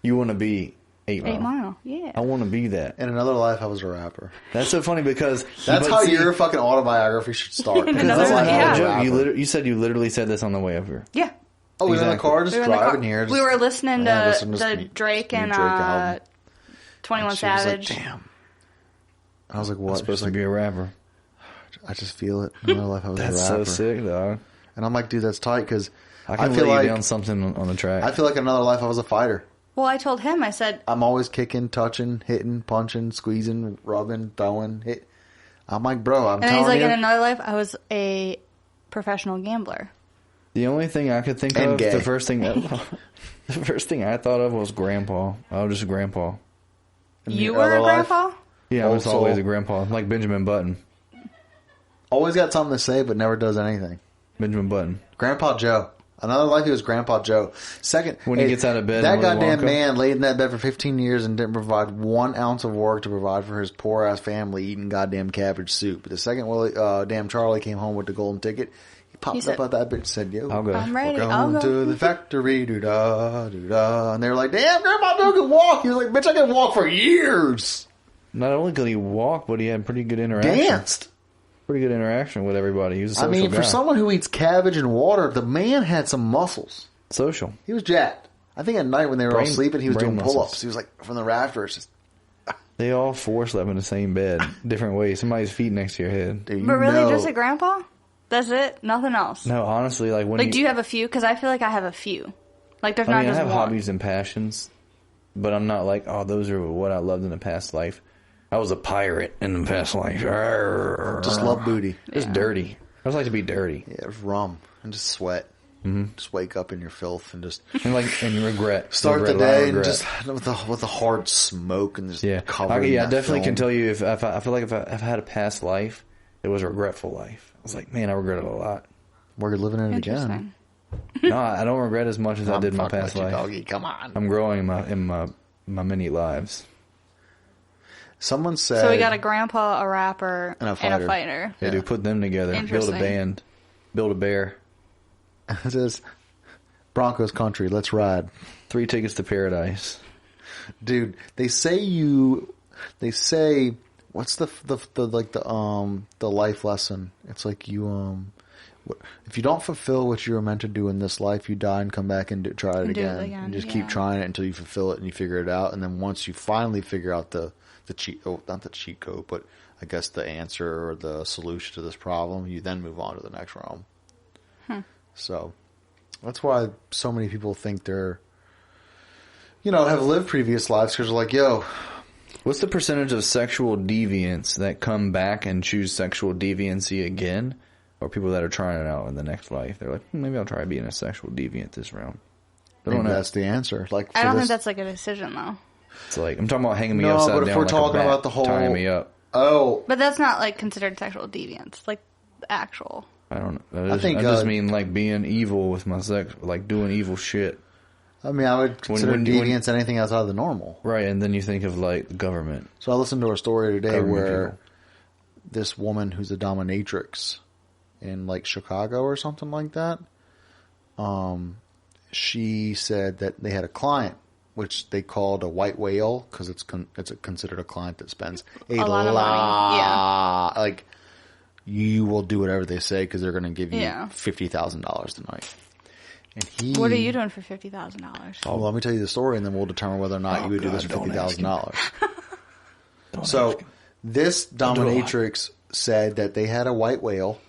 You want to be 8 Mile. 8 Mile, yeah. I want to be that. In another life, I was a rapper. That's so funny because That's but how see, your fucking autobiography should start. In In another another life, life, I yeah. was a joke. rapper. You said you literally said this on the way over here. Yeah. Oh, we were in the Exactly. car, just We were in the driving car. here. We were listening Yeah, to listening to the some Drake new and Drake album. 21 She was Savage. like, damn. I was like, what? I'm supposed She's to like, be a rapper. I just feel it. In another life, I was That's a so rapper. sick, dog. And I'm like, dude, that's tight because I can feel lay like down something on the track. I feel like in another life, I was a fighter. Well, I told him, I said, I'm always kicking, touching, hitting, punching, squeezing, rubbing, throwing, hit. I'm like, bro, I'm and then he's telling like, you. in another life, I was a professional gambler. The only thing I could think And of, gay. the first thing I thought of was grandpa. I was just a grandpa. In You the were other a life, grandpa? Yeah, I was Also- always a grandpa, like Benjamin Button. Always got something to say, but never does anything. Benjamin Button. Grandpa Joe. Another life, he was Grandpa Joe. Second, When he gets out of bed that in Willy goddamn Wonka. man laid in that bed for 15 years and didn't provide 1 ounce of work to provide for his poor ass family eating goddamn cabbage soup. But the second damn Charlie came home with the golden ticket, he popped He said, up out that bitch and said, "Yo, I'll go. I'm ready. we're I'll going go. to the factory, doo-da, doo-da." And they were like, "Damn, Grandpa Joe can walk." He was like, "Bitch, I can walk for years." Not only could he walk, but he had pretty good interaction. Danced. Pretty good interaction with everybody. He was a I social mean, guy. for someone who eats cabbage and water, the man had some muscles. Social. He was jacked. I think at night when they were all Brain- sleeping, he was brain doing muscles. pull-ups. He was like from the rafters. Just, They all four slept in the same bed, different ways. Somebody's feet next to your head. dude, you But really, know, just a grandpa? That's it? Nothing else? No, honestly, like when Like, do you have a few? Because I feel like I have a few. Like, there's I not mean, I just have one. hobbies and passions, but I'm not like, oh, those are what I loved in the past life. I was a pirate in the past life. just love booty. Just dirty. I just like to be dirty Yeah, it was rum and just sweat. Mm-hmm. Just wake up in your filth and just and regret. start Regret, the a lot of day and regret. just with the hard smoke and just yeah. covered. I in that definitely can film. tell you if I feel like if I had a past life, it was a regretful life. I was like, man, I regret it a lot. We're living it again. Interesting. No, I don't regret as much as I did in my fucking past with you, life. doggy. Come on. I'm growing in my many lives. Someone said. So we got a grandpa, a rapper, And a and a fighter. fighter. Yeah, Yeah. dude, put them together. Build a Interesting. band. Build a bear. It says Broncos country. Let's ride, 3 tickets to paradise. dude. They say what's the life lesson? It's like you if you don't fulfill what you were meant to do in this life, you die and come back and try it And do it again. again, And just yeah. keep trying it until you fulfill it and you figure it out. And then once you finally figure out the cheat, not the cheat code, but I guess the answer or the solution to this problem, you then move on to the next realm. So that's why so many people think they're, have lived previous lives because they're like, yo, What's the percentage of sexual deviants that come back and choose sexual deviancy again? Or people that are trying it out in the next life? They're like, maybe I'll try being a sexual deviant this round. I don't maybe know. that's the answer. Like, I for don't this- think that's like a decision, though. It's like, I'm talking about hanging me No, upside but if down we're like talking a bat, about the whole- tying me up. Oh, But that's not like considered sexual deviance. Like, the actual. I don't know. I think, I just mean like being evil with my sex, like doing evil shit. I mean, I would consider when- deviance anything outside of the normal. Right, and then you think of like the government. So I listened to a story today Government where people. this woman who's a dominatrix in like Chicago or something like that, she said that they had a client which they called a white whale because it's considered a client that spends a lot of money, yeah. Like you will do whatever they say because they're going to give you Yeah. $50,000 tonight. And he, What are you doing for $50,000? Oh, well, let me tell you the story, and then we'll determine whether or not you would do this for God, don't ask $50,000. So this dominatrix said that they had a white whale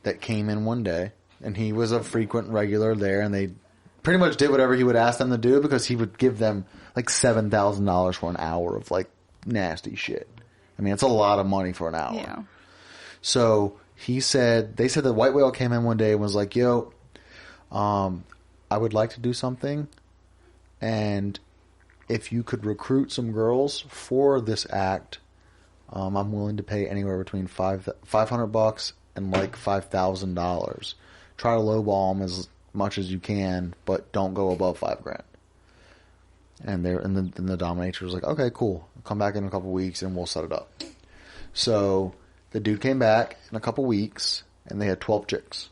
that came in one day, and he was a frequent regular there, and they pretty much did whatever he would ask them to do because he would give them like $7,000 for an hour of like nasty shit. I mean, it's a lot of money for an hour. Yeah. So they said the white whale came in one day and was like, yo, I would like to do something, and if you could recruit some girls for this act, I'm willing to pay anywhere between $500 and like $5,000. Try to lowball them as much as you can, but don't go above $5,000. And the dominator was like, okay, cool. I'll come back in a couple weeks and we'll set it up. So the dude came back in a couple weeks, and they had 12 chicks.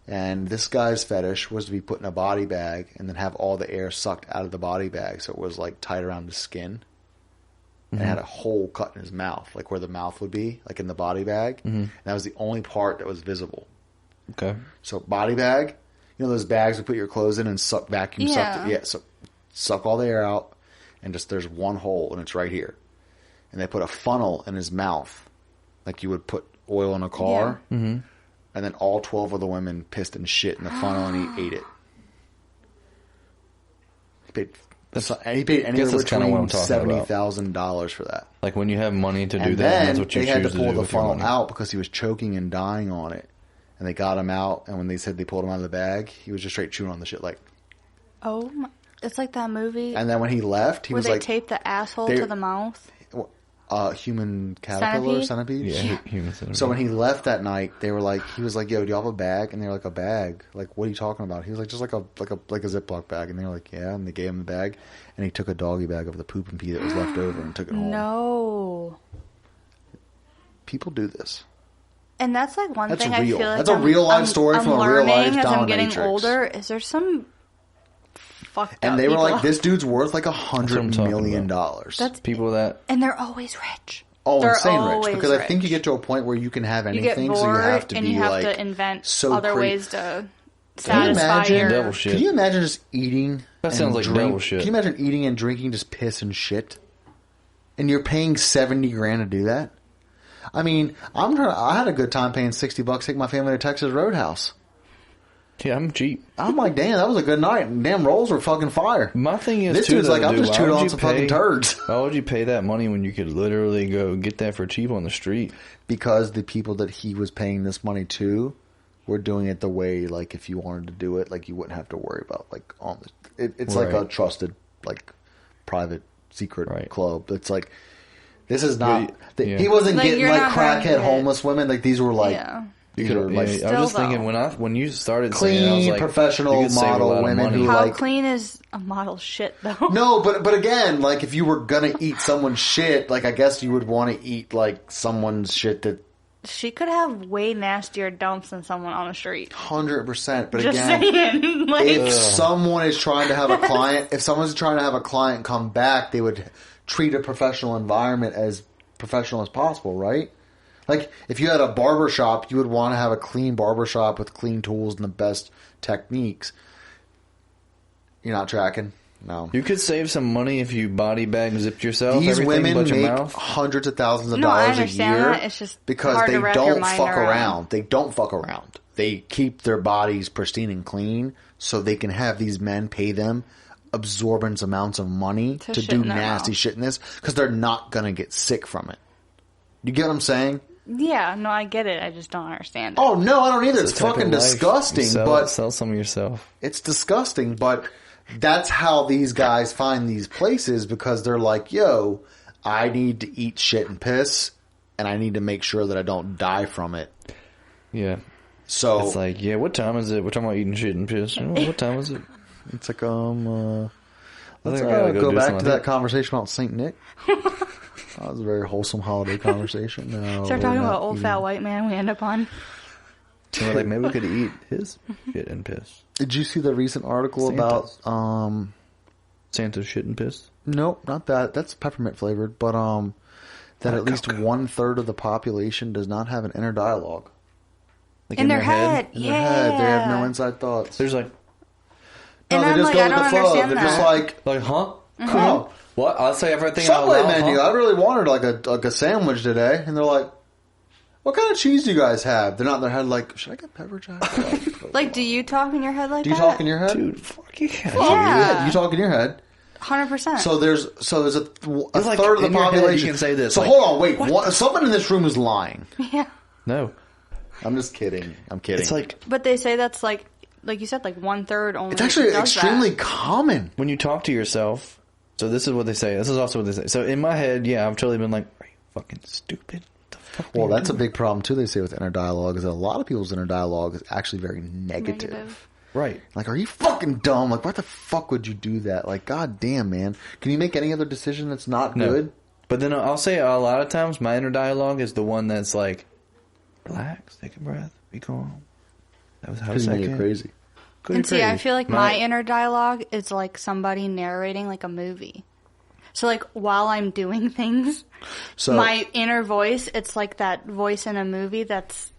And this guy's fetish was to be put in a body bag and then have all the air sucked out of the body bag, so it was like tight around his skin. And had a hole cut in his mouth, like where the mouth would be, like in the body bag. And that was the only part that was visible. Okay. So body bag, you know those bags you put your clothes in and suck vacuum suck. Yeah. So suck all the air out, and just there's one hole, and it's right here. And they put a funnel in his mouth, like you would put oil in a car. Yeah. And then all 12 of the women pissed and shit in the funnel, and he ate it. He paid anywhere between $70,000 for that. Like when you have money to do And that, then that's what you they choose had to to pull do the with your funnel money. out because he was choking and dying on it. And they got him out, and when they said they pulled him out of the bag, he was just straight chewing on the shit like. Oh, my, it's like that movie. And then when he left, he where was they like tape the asshole to the mouth. Human caterpillar centipede. Yeah, human centipede. So when he left that night, he was like, "Yo, do you have a bag?" And they were like, "A bag? Like, what are you talking about?" He was like, "Just like a Ziploc bag." And they were like, "Yeah." And they gave him the bag, and he took a doggy bag of the poop and pee that was left over and took it home. No. People do this. And that's like one That's thing real. I feel like That's a real life story I'm from a real life learning as I'm getting dominatrix. older. Is there some fucked up And they were people? like, "This dude's worth like what I'm $100 talking million." That's people that and they're always rich. Oh, They're insane rich. always Because I think you rich. get to a point where you can have You get anything, bored, so you have to and be you have like to invent so other cra- ways to Can you satisfy imagine your devil shit? Can you imagine just eating? That sounds like devil shit. Can you imagine eating and drinking just piss and shit? And you're paying $70,000 to do that? I mean, I had a good time paying $60 to take my family to Texas Roadhouse. Yeah, I'm cheap. I'm like, damn, that was a good night. And damn, rolls were fucking fire. My thing is, This too, dude's though, like, I'm dude, just why chewing would on you some fucking turds. Why would you pay that money when you could literally go get that for cheap on the street? Because the people that he was paying this money to were doing it the way, like, if you wanted to do it, like, you wouldn't have to worry about, like, it's like a trusted, like, private secret club. It's like, this is not, he wasn't Like, getting, you're like, not gonna crackhead get- homeless women. Like, these were, like, these were, like, I was just thinking when you started clean, saying, I was like, professional you could save a model lot of women money. who, How like, clean is a model shit though? no, but again, like, if you were gonna eat someone's shit, like, I guess you would want to eat, like, someone's shit that She could have way nastier dumps than someone on the street. 100%. But Just again, saying. Like, if someone is trying to have a client, if someone's trying to have a client come back, they would treat a professional environment as professional as possible, right? Like, if you had a barber shop, you would want to have a clean barber shop with clean tools and the best techniques. You're not tracking? No. You could save some money if you body bag and zipped yourself. These everything women but your make mouth. hundreds of thousands of No, I dollars a understand year that. It's just because hard they to wrap your don't mind fuck around. around. They don't fuck around. They keep their bodies pristine and clean so they can have these men pay them absorbent amounts of money to shit do in their nasty mouth. shit in this because they're not going to get sick from it. You get what I'm saying? yeah, no, I get it. I just don't understand it. Oh, no, I don't either. It's the type of fucking life. disgusting, You but sell some of yourself. it's disgusting, but that's how these guys find these places because they're like, yo, I need to eat shit and piss, and I need to make sure that I don't die from it. Yeah. So It's like, yeah, what time is it? We're talking about eating shit and piss. What time is it? it's like, let's think I gotta go do back something. to that conversation about Saint Nick. That was a very wholesome holiday conversation. No, Start we're talking not about old eating- fat white man we end up on. So we're like, maybe we could eat his shit and piss. Did you see the recent article Santa's. about Santa's shit and piss? nope, not that. That's peppermint flavored, but that at least 1/3 of the population does not have an inner dialogue. Like In their head. In Yeah. their head, they have no inside thoughts. There's like, No, And they I'm just like, go I with don't the flow. understand They're just that. like, huh? no, What? I'll say everything Subway out loud. menu. Huh? I really wanted like a sandwich today, and they're like, "What kind of cheese do you guys have?" They're not in their head like, "Should I get pepper jack?" Like, do you talk in your head like that? Do you talk in your head? Dude, fuck yeah. Yeah. You talk in your head. 100%. So there's a like third of the in your head, population. you can say this, So like, hold on, wait. Someone in this room is lying. Yeah. No. I'm just kidding. I'm kidding. It's like But they say that's like you said, like 1/3 only. it's actually does extremely that. common. when you talk to yourself. So this is what they say. This is also what they say. So in my head, yeah, I've totally been like, are you fucking stupid? What the fuck? Well, that's a big problem too. They say with inner dialogue is that a lot of people's inner dialogue is actually very negative. Negative. Right. Like, are you fucking dumb? Like, why the fuck would you do that? Like, god damn, man. Can you make any other decision that's not No. good? But then I'll say a lot of times my inner dialogue is the one that's like, relax, take a breath, be calm. That was how Because you make it crazy. And see, I feel like my inner dialogue is like somebody narrating like a movie. So like while I'm doing things, So my inner voice, it's like that voice in a movie that's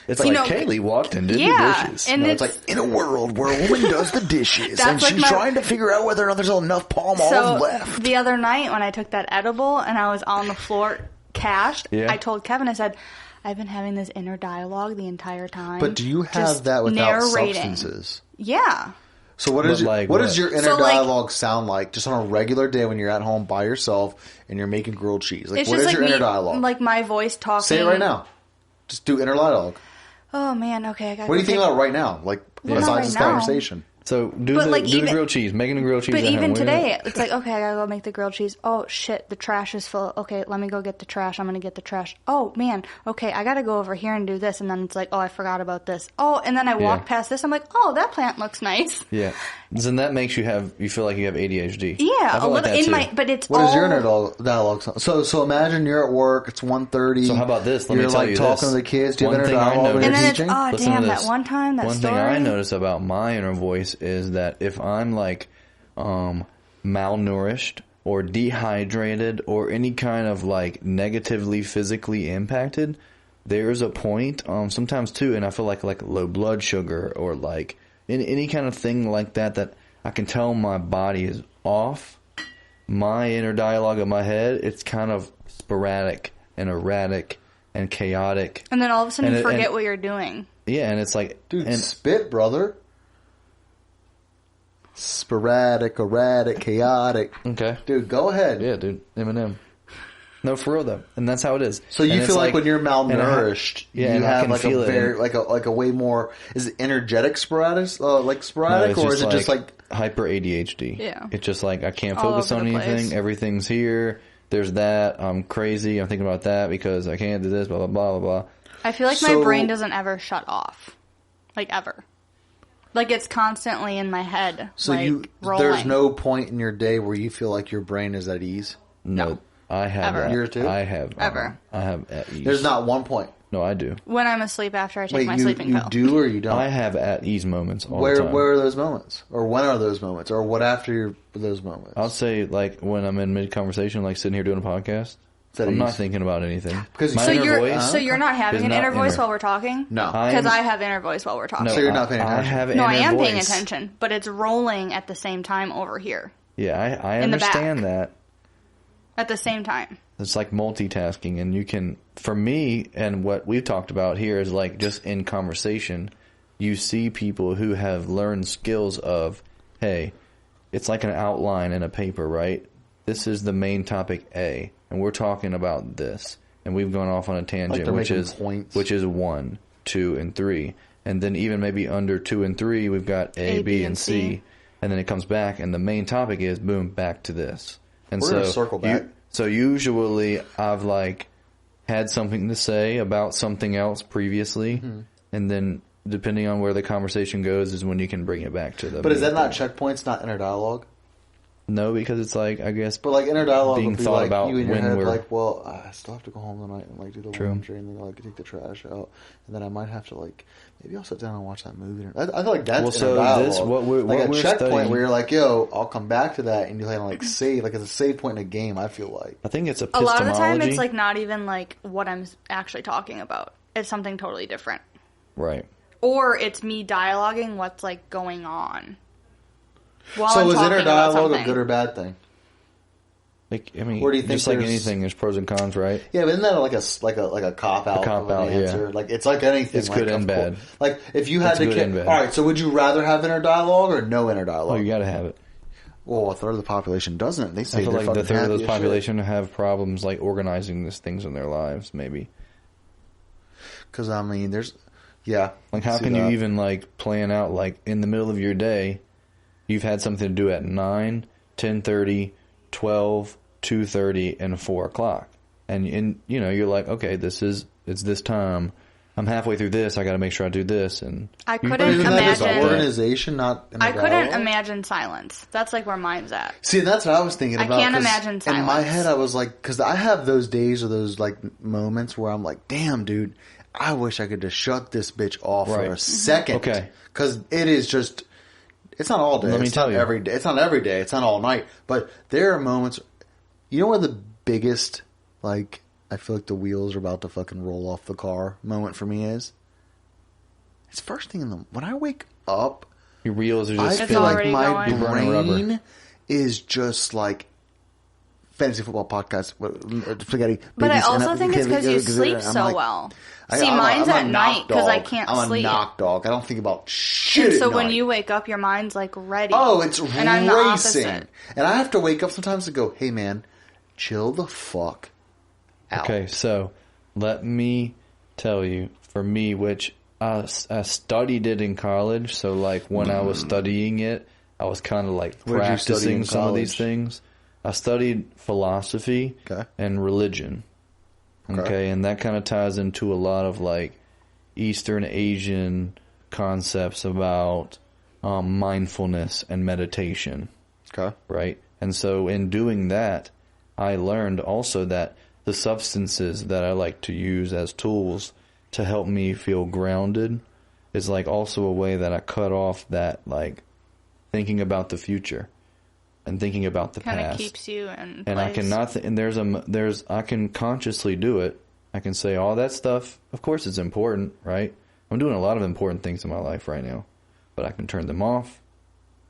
It's You like know, Kaylee walked and did the yeah, dishes. and it's like in a world where a woman does the dishes That's and like she's my- trying to figure out whether or not there's enough palm so olive left. the other night when I took that edible and I was on the floor cashed, Yeah. I told Kevin, I said, I've been having this inner dialogue the entire time. But do you have just that without narrating. substances? Yeah. So what But is like what what? does your inner So, like- dialogue sound like just on a regular day when you're at home by yourself and you're making grilled cheese? Like It's what just is like your me, inner dialogue? like my voice talking. Say it right now. Just do inner dialogue. Oh man, okay. I gotta What do you go think take- about right now? Like Well, not besides right this now. conversation. So do But, the like, do the even- grilled cheese, making the grilled cheese. But at home. even What do you today, think? it's like, okay, I gotta go make the grilled cheese. Oh shit, the trash is full. Okay, let me go get the trash. I'm gonna get the trash. Oh man, okay, I gotta go over here and do this. And then it's like, oh, I forgot about this. Oh, and then I walk Yeah. past this. I'm like, oh, that plant looks nice. Yeah, then that makes you feel like you have ADHD. Yeah, I a feel like little that in too. my, but it's What all is your inner dialogue sound? So imagine you're at work, it's 1:30. So how about this? Let you're me tell like you talking this. to the kids. Do you have One inner thing I dialogue when noticed- you're And then it's, teaching? oh Listen to damn, this. that one time, that One story. thing I notice about my inner voice is that if I'm like malnourished or dehydrated or any kind of like negatively physically impacted, there's a point sometimes too, and I feel like low blood sugar or like any kind of thing like that I can tell my body is off. My inner dialogue in my head, it's kind of sporadic and erratic and chaotic. And then all of a sudden And you it- forget and- what you're doing. Yeah, and it's like, Dude, and spit, brother. Sporadic, erratic, chaotic. okay, Dude, go ahead. yeah, dude, Eminem. No, for real though, and that's how it is. So you And it's feel like when you're and I have- malnourished, yeah, you and I have can like feel a it. very like a way more. Is it energetic sporadic, like sporadic, No, or is it just like hyper ADHD? Yeah. It's just like I can't All focus over on the anything. place. Everything's here. There's that. I'm crazy. I'm thinking about that because I can't do this. Blah blah blah blah blah. I feel like So- my brain doesn't ever shut off. Like ever. Like it's constantly in my head. so like, you? rolling. There's no point in your day where you feel like your brain is at ease. No, I have Ever. that. Yours too? I have Ever. I have at ease. There's not one point. No, I do. When I'm asleep after I take Wait, my you sleeping pill. do or you don't? I have at ease moments all the Where time. are those moments, or when are those moments, or what after those moments? I'll say like when I'm in mid conversation, like sitting here doing a podcast. that I'm not ease? thinking about anything. Because My So inner you're voice. so you're not having is an not inner voice inner. while we're talking? No. Because I have inner voice while we're talking. No, So you're not paying I attention. have No, I inner am paying voice. attention, but it's rolling at the same time over here. Yeah, I In the back. understand that. At the same time. It's like multitasking, and you can, for me, and what we've talked about here is like just in conversation, you see people who have learned skills of, hey, it's like an outline in a paper, right? This is the main topic A, and we're talking about this, and we've gone off on a tangent, they're which making is points. which is 1, 2, and 3, and then even maybe under 2 and 3, we've got A, B, and C, and then it comes back, and the main topic is boom, back to this, and We're so gonna circle back. So usually I've like had something to say about something else previously, Mm-hmm. and then depending on where the conversation goes is when you can bring it back to the. But is main that not thing. checkpoints, not inner dialogue? No, because it's like I guess. But like inner dialogue Being would be thought like about you in your when head, we're- like, well, I still have to go home tonight and like do the True. laundry and then like take the trash out, and then I might have to like maybe I'll sit down and watch that movie. I feel like that's Well, inner so dialogue. this- what we're- like what a we're checkpoint studying- where you're like, yo, I'll come back to that, and you kind of like save, like it's a save point in a game. I feel like. I think it's A lot of the time epistemology. it's like not even like what I'm actually talking about. It's something totally different. right. Or it's me dialoguing what's like going on. While So I'm is talking inner about dialogue a something. good or bad thing? Like, I mean, Or do you think just like there's- anything, there's pros and cons, right? Yeah, but isn't that like a cop out? cop-out, answer? yeah. Like, it's like anything. It's like, good and of bad. course. Like, if you had It's to... good and bad. All right, so would you rather have inner dialogue or no inner Oh, dialogue? you got to have it. Well, a third of the population doesn't. They say I feel they're like the fucking third of happy this as population have problems like organizing these things in their lives, maybe. Because, I mean, there's... Yeah. Like, how see can you that. even, like, plan out, like, in the middle of your day, you've had something to do at 9, 10:30, 12, 2:30, and 4 o'clock. And you know, you're like, okay, it's this time. I'm halfway through this. I got to make sure I do this. And I you- couldn't But isn't that just imagine- organization, not inner I couldn't dialogue? imagine silence. That's like where mine's at. See, that's what I was thinking I about. can't 'cause imagine In my silence. head, I was like, because I have those days or those like moments where I'm like, damn, dude, I wish I could just shut this bitch off for Right. a second. Okay. Because it is just, it's not all day. Let me It's tell not you. every day. It's not every day. It's not all night. But there are moments, you know where the biggest, like, I feel like the wheels are about to fucking roll off the car moment for me is? It's first thing when I wake up, your wheels are I just It's feel like already my going. You're burning rubber. brain is just like fantasy football podcast, spaghetti. But I babies, also and think it's because you sleep I'm so like- well. I- See, I'm a- mine's I'm a at night knock because I dog. can't I'm sleep. a knock dog. I don't think about shit And at so when night. you wake up, your mind's like ready. Oh, it's and I'm the racing. opposite. And I have to wake up sometimes to go, hey man, chill the fuck out. Okay, so let me tell you, for me, which I studied it in college, so like when I was studying it, I was kind of like What did you study practicing in some of these college? things. I studied philosophy Okay. and religion. Okay, and that kind of ties into a lot of like Eastern Asian concepts about mindfulness and meditation. Okay. Right? And so in doing that, I learned also that the substances that I like to use as tools to help me feel grounded is like also a way that I cut off that like thinking about the future and thinking about the Kind of past. keeps you in And I place. cannot, and I can consciously do it. I can say all that stuff. Of course it's important, right? I'm doing a lot of important things in my life right now, but I can turn them off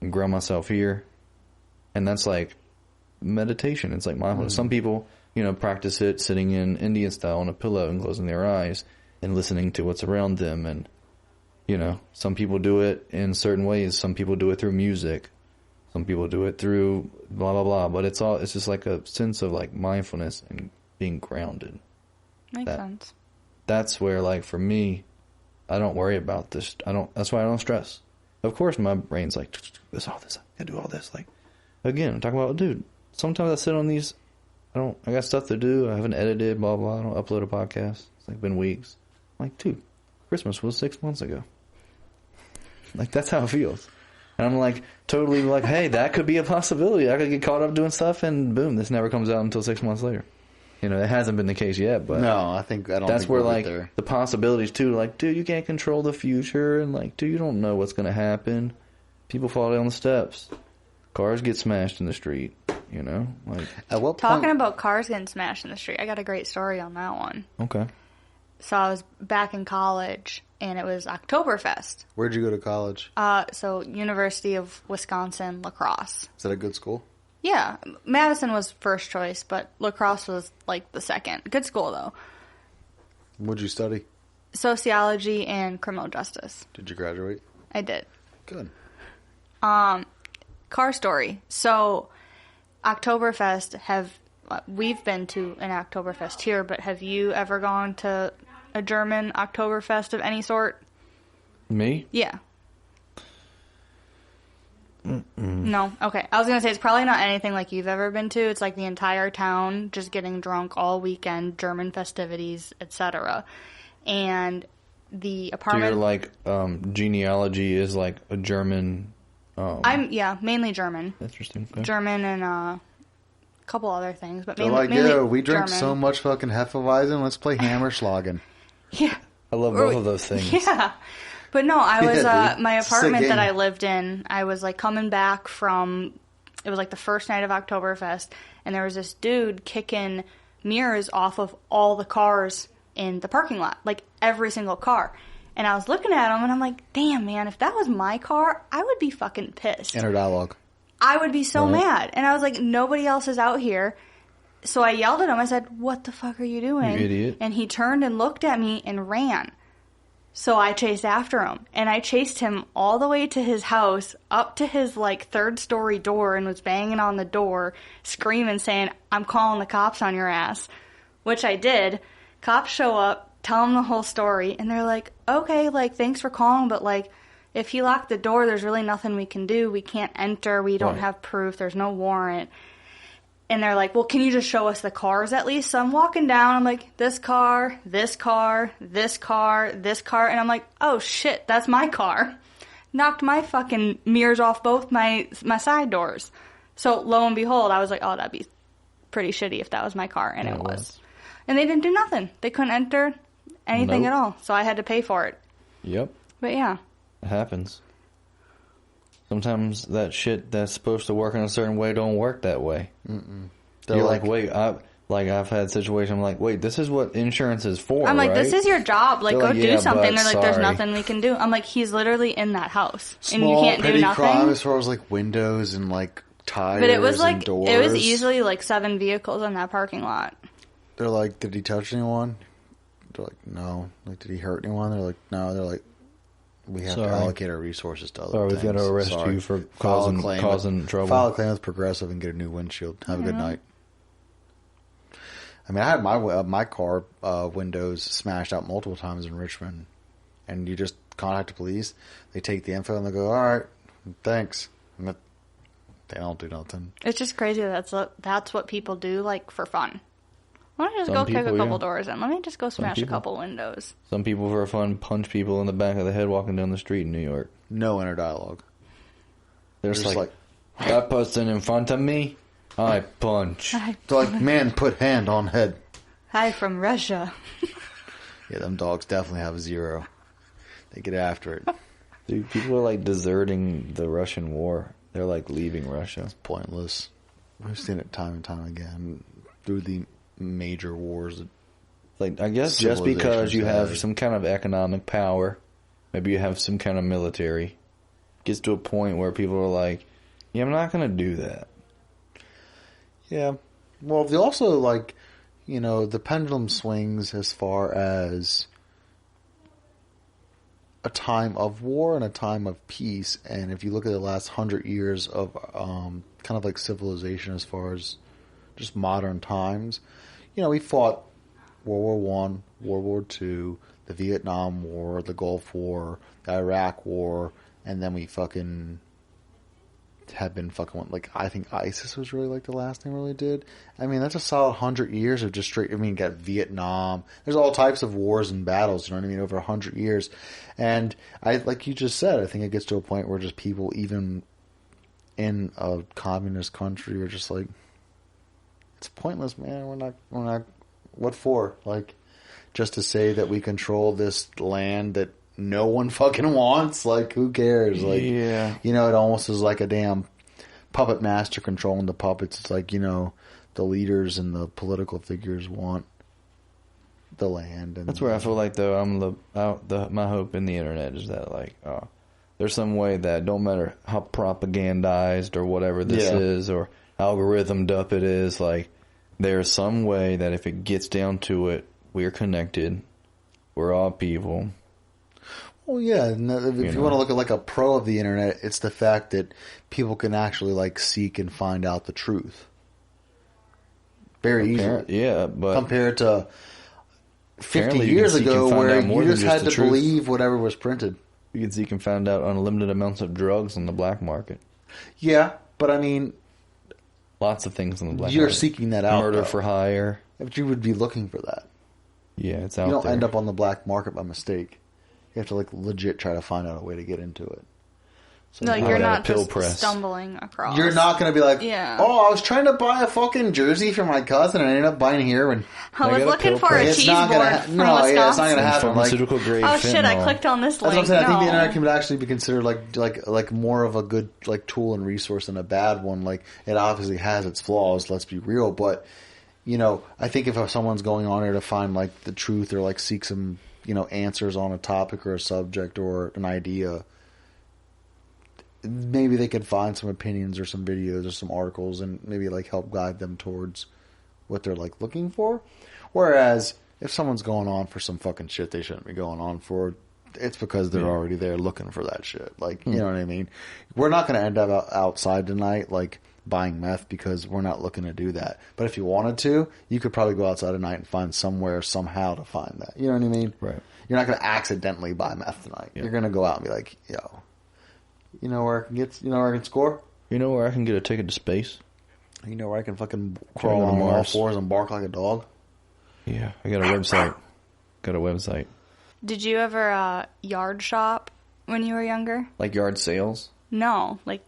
and ground myself here. And that's like meditation. It's like mindfulness. Some people, practice it sitting in Indian style on a pillow and closing their eyes and listening to what's around them. And, some people do it in certain ways. Some people do it through music. Some people do it through blah, blah, blah. But it's just like a sense of like mindfulness and being grounded. Makes sense. That's where, like, for me, I don't worry about this. That's why I don't stress. Of course, my brain's like, this, all this, I gotta do all this. Like, again, I'm talking about, dude, sometimes I sit on these, I got stuff to do. I haven't edited, blah, blah. I don't upload a podcast. It's like been weeks. I'm like, dude, Christmas was 6 months ago. Like, that's how it feels. And I'm like, totally like, hey, that could be a possibility. I could get caught up doing stuff and boom, this never comes out until 6 months later. It hasn't been the case yet, but No, I don't that's think where we'll like get there. the possibilities too. Like, dude, you can't control the future, and like, dude, you don't know what's gonna happen. People fall down the steps, cars get smashed in the street. Like, At what Talking point? about cars getting smashed in the street, I got a great story on that one. okay, So I was back in college, and it was Oktoberfest. Where'd you go to college? So University of Wisconsin, La Crosse. Is that a good school? Yeah, Madison was first choice, but La Crosse was like the second. Good school though. What'd you study? Sociology and criminal justice. Did you graduate? I did. Good. Car story. So Oktoberfest, we've been to an Oktoberfest here, but have you ever gone to a German Oktoberfest of any sort? me. Yeah. No? Okay. I was going to say, it's probably not anything like you've ever been to. It's like the entire town just getting drunk all weekend, German festivities, etc. And the So apartment... your like genealogy is like a German. mainly German. Interesting. Okay. German and a couple other things, but They're mainly, like, mainly yo, we drink German. so much fucking Hefeweizen, let's play Hammerschlagen. Yeah. I love both of those things. Yeah. But no, I was, Yeah, dude. my It's a sick apartment that game. I lived in, I was like coming back from, it was like the first night of Oktoberfest, and there was this dude kicking mirrors off of all the cars in the parking lot, like every single car. And I was looking at him and I'm like, damn man, if that was my car, I would be fucking pissed. Inner dialogue. I would be so Right. mad. And I was like, nobody else is out here. So I yelled at him. I said, what the fuck are you doing? You idiot. And he turned and looked at me and ran. So I chased after him. And I chased him all the way to his house, up to his, like, 3rd-story door, and was banging on the door, screaming, saying, I'm calling the cops on your ass. Which I did. Cops show up, tell him the whole story, and they're like, okay, like, thanks for calling, but, like, if he locked the door, there's really nothing we can do. We can't enter. We don't Right. have proof. There's no warrant. And they're like, well, can you just show us the cars at least? So I'm walking down. I'm like, this car, this car, this car, this car. And I'm like, oh, shit, that's my car. Knocked my fucking mirrors off both my side doors. So lo and behold, I was like, oh, that'd be pretty shitty if that was my car. And Yeah, it it was. was. And they didn't do nothing. They couldn't enter anything Nope. at all. So I had to pay for it. Yep. But yeah. It happens. Sometimes that shit that's supposed to work in a certain way don't work that way. They're You're like, wait, I've had situations. I'm like, wait, this is what insurance is for. I'm like, right? this is your job. Like, They're go like, do yeah, something. but They're like, there's sorry. nothing we can do. I'm like, he's literally in that house. And small you can't petty do nothing. crime as far as like windows and like tires. But it was and like, doors. it was easily like 7 vehicles in that parking lot. They're like, did he touch anyone? They're like, no. Like, did he hurt anyone? They're like, no. They're like, we have to Sorry. allocate our resources to other Sorry, we've things. got to arrest Sorry. you for File a causing claim causing with, trouble. File a claim with Progressive and get a new windshield. Have a good night. I mean, I had my car windows smashed out multiple times in Richmond, and you just contact the police. They take the info and they go, "All right, thanks." And they don't do nothing. It's just crazy that's what people do, like, for fun. Why don't I just Some go kick a people, couple yeah. doors in? Let me just go smash a people. couple windows. Some people, for fun, punch people in the back of the head walking down the street in New York. No inner dialogue. They're Just just like, that person in front of me, I punch. Hi, they're like, man, put hand on head. hi from Russia. Yeah, them dogs definitely have a 0. They get after it. Dude, people are like deserting the Russian war. They're like leaving Russia. Pointless. We've seen it time and time again through the major wars. Like, I guess just because you have Civilizations, some kind of economic power, maybe you have some kind of military, gets to a point where people are like, yeah, I'm not going to do that. Yeah. Well, they also, like, you know, the pendulum swings as far as a time of war and a time of peace. And if you look at the last 100 years of kind of like civilization as far as just modern times, you know, we fought World War One, World War Two, the Vietnam War, the Gulf War, the Iraq War, and then we fucking have been fucking, like, I think ISIS was really like the last thing we really did. I mean, that's a solid 100 years of just straight, I mean, you got Vietnam. There's all types of wars and battles, you know what I mean, over 100 years. And I, like you just said, I think it gets to a point where just people, even in a communist country, are just like, it's pointless, man. We're not, what for? Like, just to say that we control this land that no one fucking wants? Like, who cares? Like, Yeah. you know, it almost is like a damn puppet master controlling the puppets. It's like, you know, the leaders and the political figures want the land. And That's where I feel like, though, my hope in the internet is that, like, there's some way that don't matter how propagandized or whatever this Yeah. is or algorithmed up it is, like, there's some way that if it gets down to it, we're connected. We're all people. Well, yeah, and if you want to look at like a pro of the internet, it's the fact that people can actually like seek and find out the truth very easily. Yeah, but Compared to 50 Apparently you years can seek and ago find where out more you than just just had the to truth. believe whatever was printed. you can see, you can find out unlimited amounts of drugs on the black market. Yeah, but I mean, Lots of things on the black you're market. seeking that out. Murder though. for hire. But you would be looking for that. Yeah, it's out You don't there. end up on the black market by mistake. You have to like legit try to find out a way to get into it. So Like, I you're got a not pill just press. stumbling across. you're not going to be like, Yeah. oh, I was trying to buy a fucking jersey for my cousin and I ended up buying heroin. I was got a looking pill for a press. It's cheese not board gonna from no, Wisconsin. yeah, it's not going to happen. Like, Pharmaceutical grade Oh shit! I fentanyl. clicked on this that's what link. I'm saying. I think the No. internet can actually be considered like more of a good like tool and resource than a bad one. Like, it obviously has its flaws. Let's be real, but you know, I think if someone's going on there to find like the truth or like seek some, you know, answers on a topic or a subject or an idea, maybe they could find some opinions or some videos or some articles and maybe like help guide them towards what they're like looking for. Whereas if someone's going on for some fucking shit they shouldn't be going on for, it's because they're already there looking for that shit. Like, you know what I mean? We're not going to end up outside tonight, like, buying meth because we're not looking to do that. But if you wanted to, you could probably go outside tonight and find somewhere, somehow to find that. You know what I mean? Right. You're not going to accidentally buy meth tonight. Yeah. You're going to go out and be like, yo, you know where I can get, you know where I can score? You know where I can get a ticket to space? You know where I can fucking crawl on all fours and bark like a dog? Yeah, I got a website. Did you ever yard shop when you were younger? Like yard sales? No, like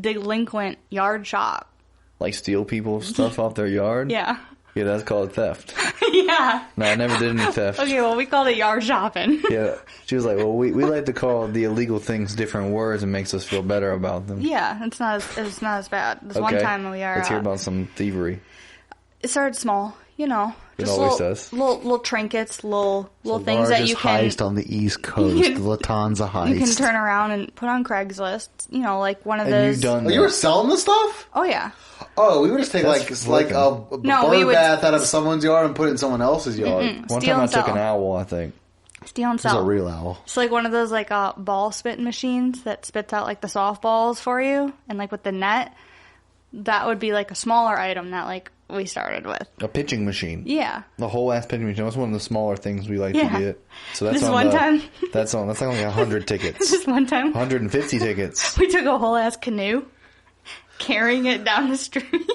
delinquent yard shop. Like steal people's stuff off their yard? Yeah. Yeah, that's called theft. Yeah. No, I never did any theft. Okay, well, we called it yard shopping. Yeah. She was like, well, we like to call the illegal things different words and makes us feel better about them. Yeah, it's not as bad. This one time we are... Let's hear about some thievery. It started small, you know. It always does. Little trinkets, little things that you can... heist on the East Coast, the Latanza heist. You can turn around and put on Craigslist, you know, like one of and those... you done you were selling the stuff? Oh, yeah. Oh, we would just take like a bird bath out of someone's yard and put it in someone else's yard. One time I took an owl, I think. Steal and sell. It's a real owl. It's like one of those like ball spitting machines that spits out like the softballs for you, and like with the net, that would be like a smaller item that like we started with. A pitching machine. Yeah. The whole ass pitching machine. That's one of the smaller things we like to get. So that's this one time. That's like only 100 tickets. This one time. 150 tickets. We took a whole ass canoe, carrying it down the street.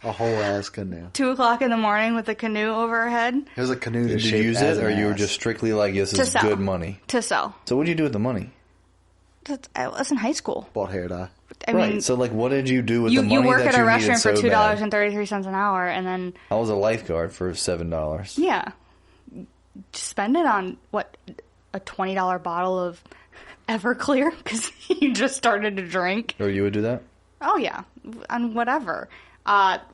A whole ass canoe. 2:00 in the morning with a canoe over our head. It was a canoe. Did you use it, or you were just strictly like, this is good money? To sell. So what did you do with the money? I was in high school. Bought hair dye. I mean, so like, what did you do with the money? You work that at a you restaurant for needed so $2.33 an hour, and then I was a lifeguard for $7. Yeah, spend it on what, a $20 bottle of Everclear because you just started to drink. Or you would do that? Oh yeah, on whatever.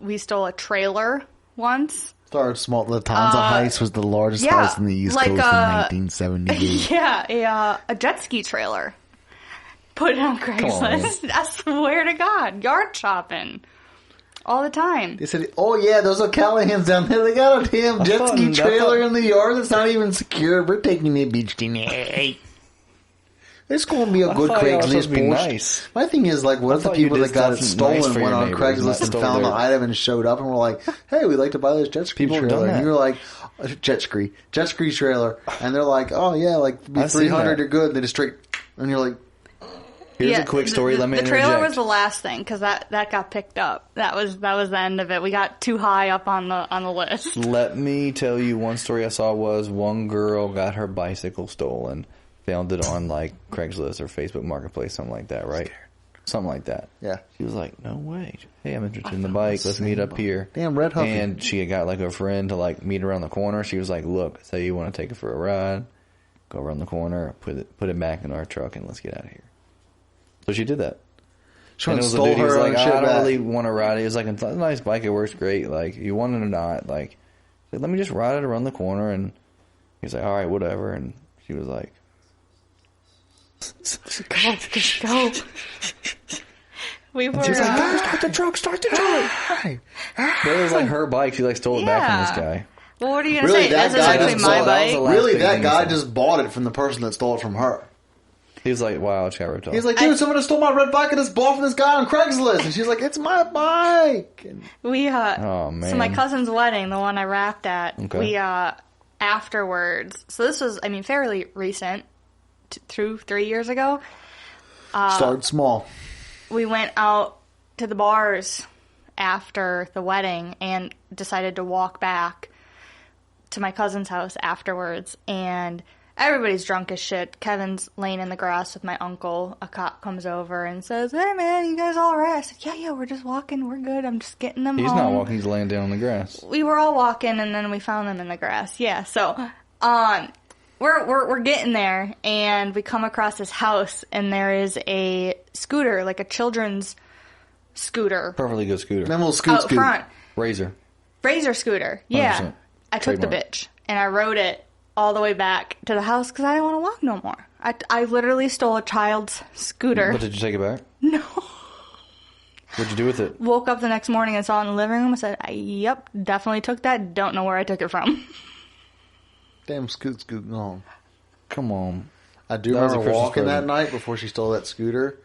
We stole a trailer once. Started small. Latanza heist was the largest heist in the East Coast in 1978. Yeah, a jet ski trailer. Put it on Craigslist. I swear to God, yard shopping all the time. They said, "Oh yeah, those O'Callaghan's down there. They got a damn jet ski trailer in the yard that's not even secure. We're taking it, beach tonight." It's going to be a good Craigslist post. Nice. My thing is, like, what if the people that got it stolen went on Craigslist and found the item and showed up and were like, "Hey, we'd like to buy this jet ski trailer." And you're like, jet ski trailer," and they're like, "Oh yeah, like be 300, you're good." And they just straight, and you're like, "Here's a quick story. Let me interject." The trailer was the last thing because that got picked up. That was the end of it. We got too high up on the list. Let me tell you one story I saw was one girl got her bicycle stolen. Found it on like Craigslist or Facebook Marketplace, something like that, right? Something like that. Yeah. She was like, "No way. Hey, I'm interested in the bike. Let's meet up here." Damn, Red Huffy. And she had got like a friend to like meet around the corner. She was like, "Look, say you want to take it for a ride. Go around the corner, put it back in our truck, and let's get out of here." So she did that. She and it was stole a dude. He was her like, shit "I don't back. really want to ride it." He was like, "It's a nice bike. It works great. Like, you want it or not? Like, let me just ride it around the corner." And he was like, "All right, whatever." And she was like, Just go. We were. She was like, "Start the truck. But it was like her bike. She like stole it back from this guy. Well, what are you gonna say? That's essentially my bike. Really, that guy just bought it from the person that stole it from her. He was like, "Wow, it's got ripped off." He's like, "Dude, someone stole my red bike and just bought from this guy on Craigslist." And she's like, "It's my bike." And we oh man. So my cousin's wedding, the one I rapped at, we afterwards. So this was, I mean, fairly recent, 3 years ago. Started small. We went out to the bars after the wedding and decided to walk back to my cousin's house afterwards. And everybody's drunk as shit. Kevin's laying in the grass with my uncle. A cop comes over and says, "Hey man, you guys all right?" I said, Yeah, we're just walking. We're good. I'm just getting them home. He's not walking. He's laying down on the grass. We were all walking and then we found them in the grass. Yeah, so we're getting there and we come across this house and there is a scooter, like a children's scooter. Perfectly good scooter. Then we'll scoot. Front. Razor scooter. Yeah. 100%. I took the bitch and I rode it all the way back to the house because I didn't want to walk no more. I literally stole a child's scooter. But did you take it back? No. What'd you do with it? Woke up the next morning and saw it in the living room. I said, yep, definitely took that. Don't know where I took it from. Damn scoot gone. Come on. I do That was a remember Christmas walking that present. night before she stole that scooter,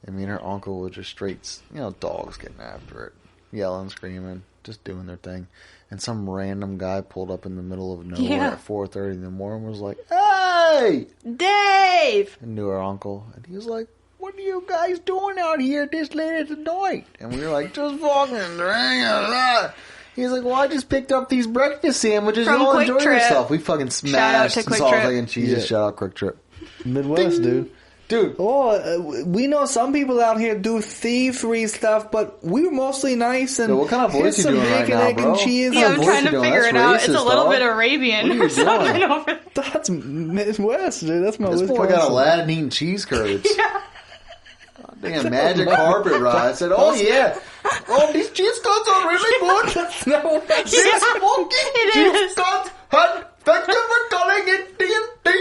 and me and her uncle were just straight, dogs getting after it, yelling, screaming, just doing their thing. And some random guy pulled up in the middle of nowhere at 4:30 in the morning and was like, "Hey! Dave!" And knew our uncle. And he was like, "What are you guys doing out here this late at night?" And we were like, "Just walking." He's like, "Well, I just picked up these breakfast sandwiches. From Y'all Quick enjoy Trip. yourself." We fucking smashed to some Quick salt, Trip. egg, and cheese. Yeah. Shout out Quick Trip. Midwest, dude. Dude. Oh, we know some people out here do thievery stuff, but we're mostly nice and So what kind of voice here's you some doing right bacon, now, egg, bro? and cheese. Yeah, I'm voice trying you to doing? figure That's it out. It's a racist, little dog. bit Arabian What are or you something doing? over there. That's Midwest, dude. That's my This boy Wisconsin. got Aladdin eating cheese curds. Damn, magic carpet ride. I said, "Oh yeah, oh these cheese curds are really good. That's not what I said. These smoky It cheese is. curds. And thank you for calling it D&D.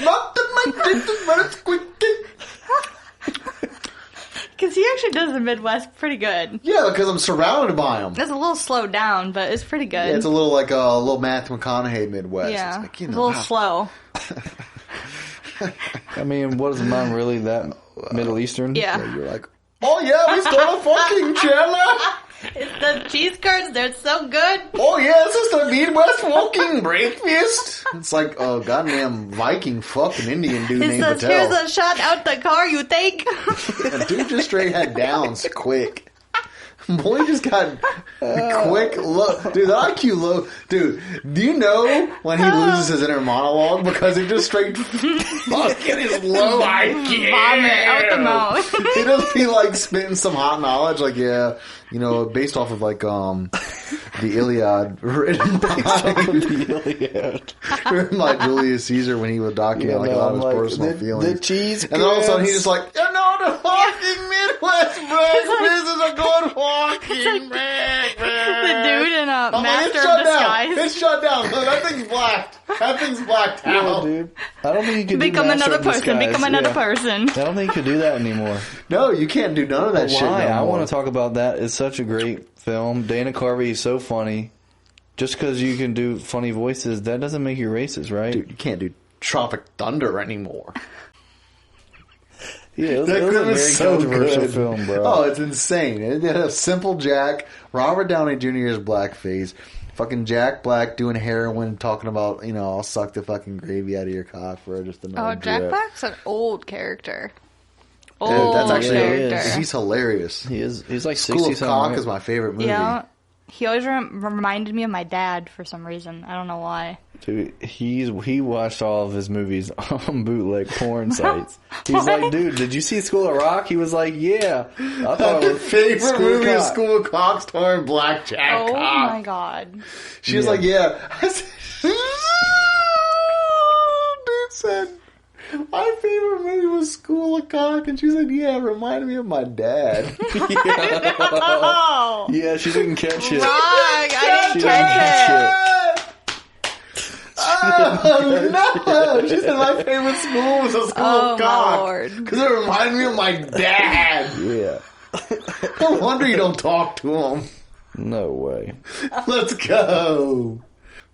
Not that my teeth is very squeaky." Because he actually does the Midwest pretty good. Yeah, because I'm surrounded by them. It's a little slowed down, but it's pretty good. Yeah, it's a little like a little Matthew McConaughey Midwest. Yeah, It's like, a little slow. I mean, what is mine really that Middle Eastern? Yeah. You're like, "Oh yeah, we stole a fucking cellar. It's the cheese curds, they're so good. Oh yeah, this is the Midwest walking breakfast." It's like a goddamn Viking fucking Indian dude It named says, Patel. here's a shot out the car you take. The dude just straight had downs quick. Boy just got quick low. Dude, the IQ low. Dude, do you know when he loses his inner monologue? Because it just straight fucking is low IQ. Vomit out the mouth. He just be like spitting some hot knowledge, like, yeah, based off of like the Iliad, written by Julius Caesar when he would document like a lot of his personal feelings. The cheese And then all of a sudden he's just like, the fucking Midwest breakfast is a good fucking breakfast. The dude in a Master it's of shut down. Disguise. It's shut down. Look, that thing's blacked. That thing's blacked Yeah, out. dude. I don't think you can Become do Master another of person. Disguise. Become another Yeah. person. I don't think you can do that anymore. No, you can't do none of that shit. Why? No I more. want to talk about that. It's such a great film. Dana Carvey is so funny. Just because you can do funny voices, that doesn't make you racist, right? Dude, you can't do Tropic Thunder anymore. Yeah, it was That a was very so controversial good. film, bro. Oh, it's insane. It had a Simple Jack, Robert Downey Jr.'s blackface, fucking Jack Black doing heroin, talking about, I'll suck the fucking gravy out of your cock for just another Oh, Jack drip. Black's an old character. Dude, Old that's actually character. he's hilarious. He's like School 60 of something. Cock right? is my favorite movie. Yeah. He always reminded me of my dad for some reason. I don't know why. Dude, he watched all of his movies on bootleg porn sites. He's like, dude, did you see School of Rock? He was like, yeah. I thought it Your was favorite School of movie is Cock. School of Cock starring Black Jack Oh Cock. my god. She was Yeah. like, yeah. Dude said, my favorite movie was School of Cock. And she said, yeah, it reminded me of my dad. Oh! Yeah, she didn't catch it. Wrong! I She didn't catch it. Oh, no. She said my favorite school was a School Oh, of my Cock. Lord. Because it reminded me of my dad. Yeah. No wonder you don't talk to him. No way. Let's go.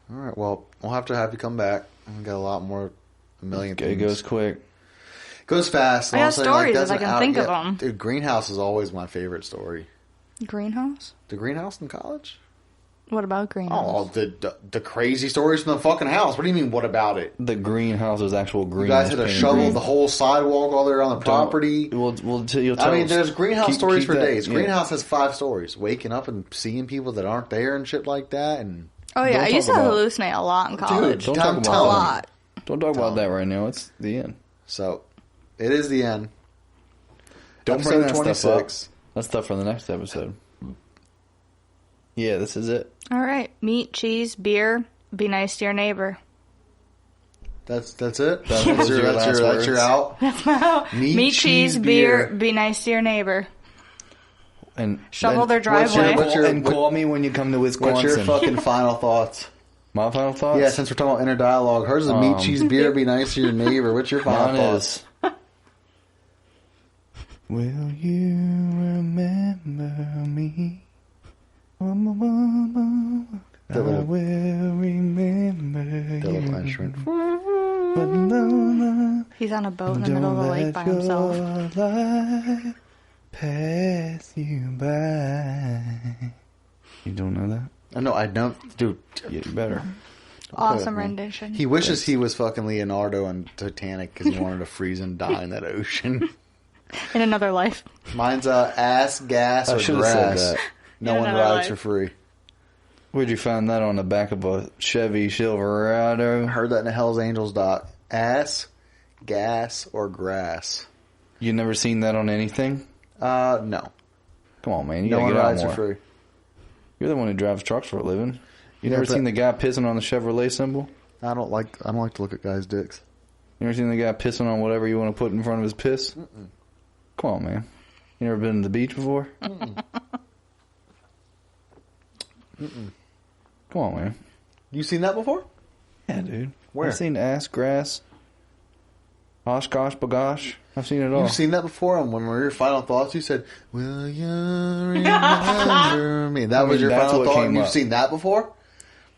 All right, well, we'll have to have you come back. We got a million It things. goes quick. Goes fast. I got I'm saying, stories that's if I an can think of them. Dude, Greenhouse is always my favorite story. Greenhouse? The Greenhouse in college? What about Greenhouse? Oh, the crazy stories from the fucking house. What do you mean, what about it? The greenhouse was actual You greenhouse. guys had to painted shovel green. the whole sidewalk all the way around the property. You'll I tell mean, us. there's Greenhouse Keep- stories keep for that- days. yeah. Greenhouse has 5 stories. Waking up and seeing people that aren't there and shit like that. And Oh yeah, Don't I used to talk about- hallucinate a lot in college. Don't I'm talk telling a you. lot. Don't talk Tell about that right now. It's the end. So, it is the end. Don't bring Episode that stuff up. 26. That's stuff for the next episode. Yeah, this is it. All right, meat, cheese, beer. Be nice to your neighbor. That's it? That's That's your your, last that's your words. out? Meat, cheese, beer. Be nice to your neighbor. And Shovel then- their driveway. What's your- and call me when you come to Wisconsin. What's your fucking final thoughts? My final thoughts? Yeah, since we're talking about inner dialogue, hers is a meat cheese beer. Be nice to your neighbor. What's your final Mine thoughts? is. Will you remember me? I will remember The little you. instrument. But no, He's on a boat in the middle of the lake by himself. Life pass you by. You don't know that? No, I don't. Dude. Yeah, you better. Awesome man. rendition. He wishes he was fucking Leonardo in Titanic because he wanted to freeze and die in that ocean. In another life. Mine's ass, gas, I or should have said grass. that. No In one another rides life. for free. Where'd you find that on the back of a Chevy Silverado? I heard that in the Hell's Angels doc. Ass, gas, or grass. You never seen that on anything? No. Come on, man. You No gotta one get out rides for more. free. You're the one who drives trucks for a living. You Yeah, never but- seen the guy pissing on the Chevrolet symbol? I don't like to look at guys' dicks. You never seen the guy pissing on whatever you want to put in front of his piss? Mm-mm. Come on, man. You never been to the beach before? Mm-mm. Come on, man. You seen that before? Yeah, dude. Where? I've seen ass, grass, Oshkosh, bagosh. I've seen it all. You've seen that before, and when were your final thoughts, you said, "Will you remember me?" That was mean, your that's final what thought. came And you've up. seen that before?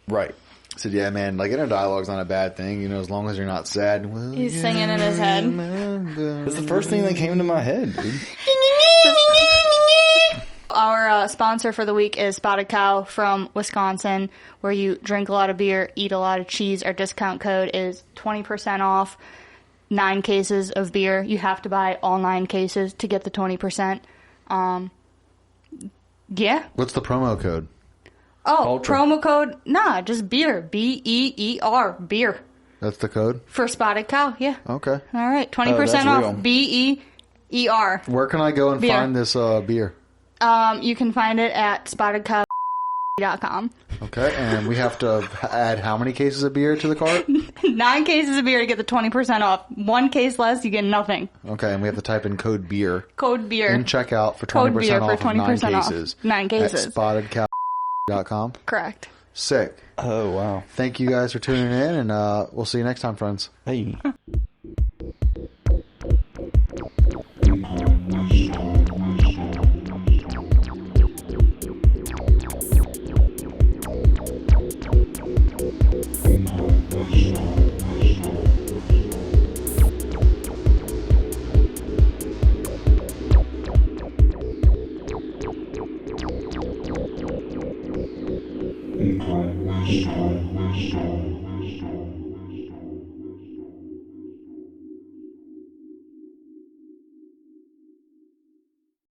Right. I said, "Yeah, man. Like inner dialogue's not a bad thing. You know, as long as you're not sad." Will He's you singing in his head. remember That's the first thing that came to my head, dude. Our sponsor for the week is Spotted Cow from Wisconsin, where you drink a lot of beer, eat a lot of cheese. Our discount code is 20% off 9 cases of beer. You have to buy all 9 cases to get the 20%. Yeah. What's the promo code? Oh, Ultra. promo code, just beer. B-E-E-R, beer. That's the code? For Spotted Cow, yeah. Okay. All right, 20% that's off. real. B-E-E-R. Where can I go and Beer. find this beer? You can find it at spottedcow.com. Okay, and we have to add how many cases of beer to the cart? 9 cases of beer to get the 20% off. 1 case less, you get nothing. Okay, and we have to type in code beer Code beer. in checkout for Code 20% beer for off of 9 20% off. cases. 9 cases. At spottedcow.com. Correct. Sick. Oh, wow. Thank you guys for tuning in, and we'll see you next time, friends. Hey. UltraWisdom.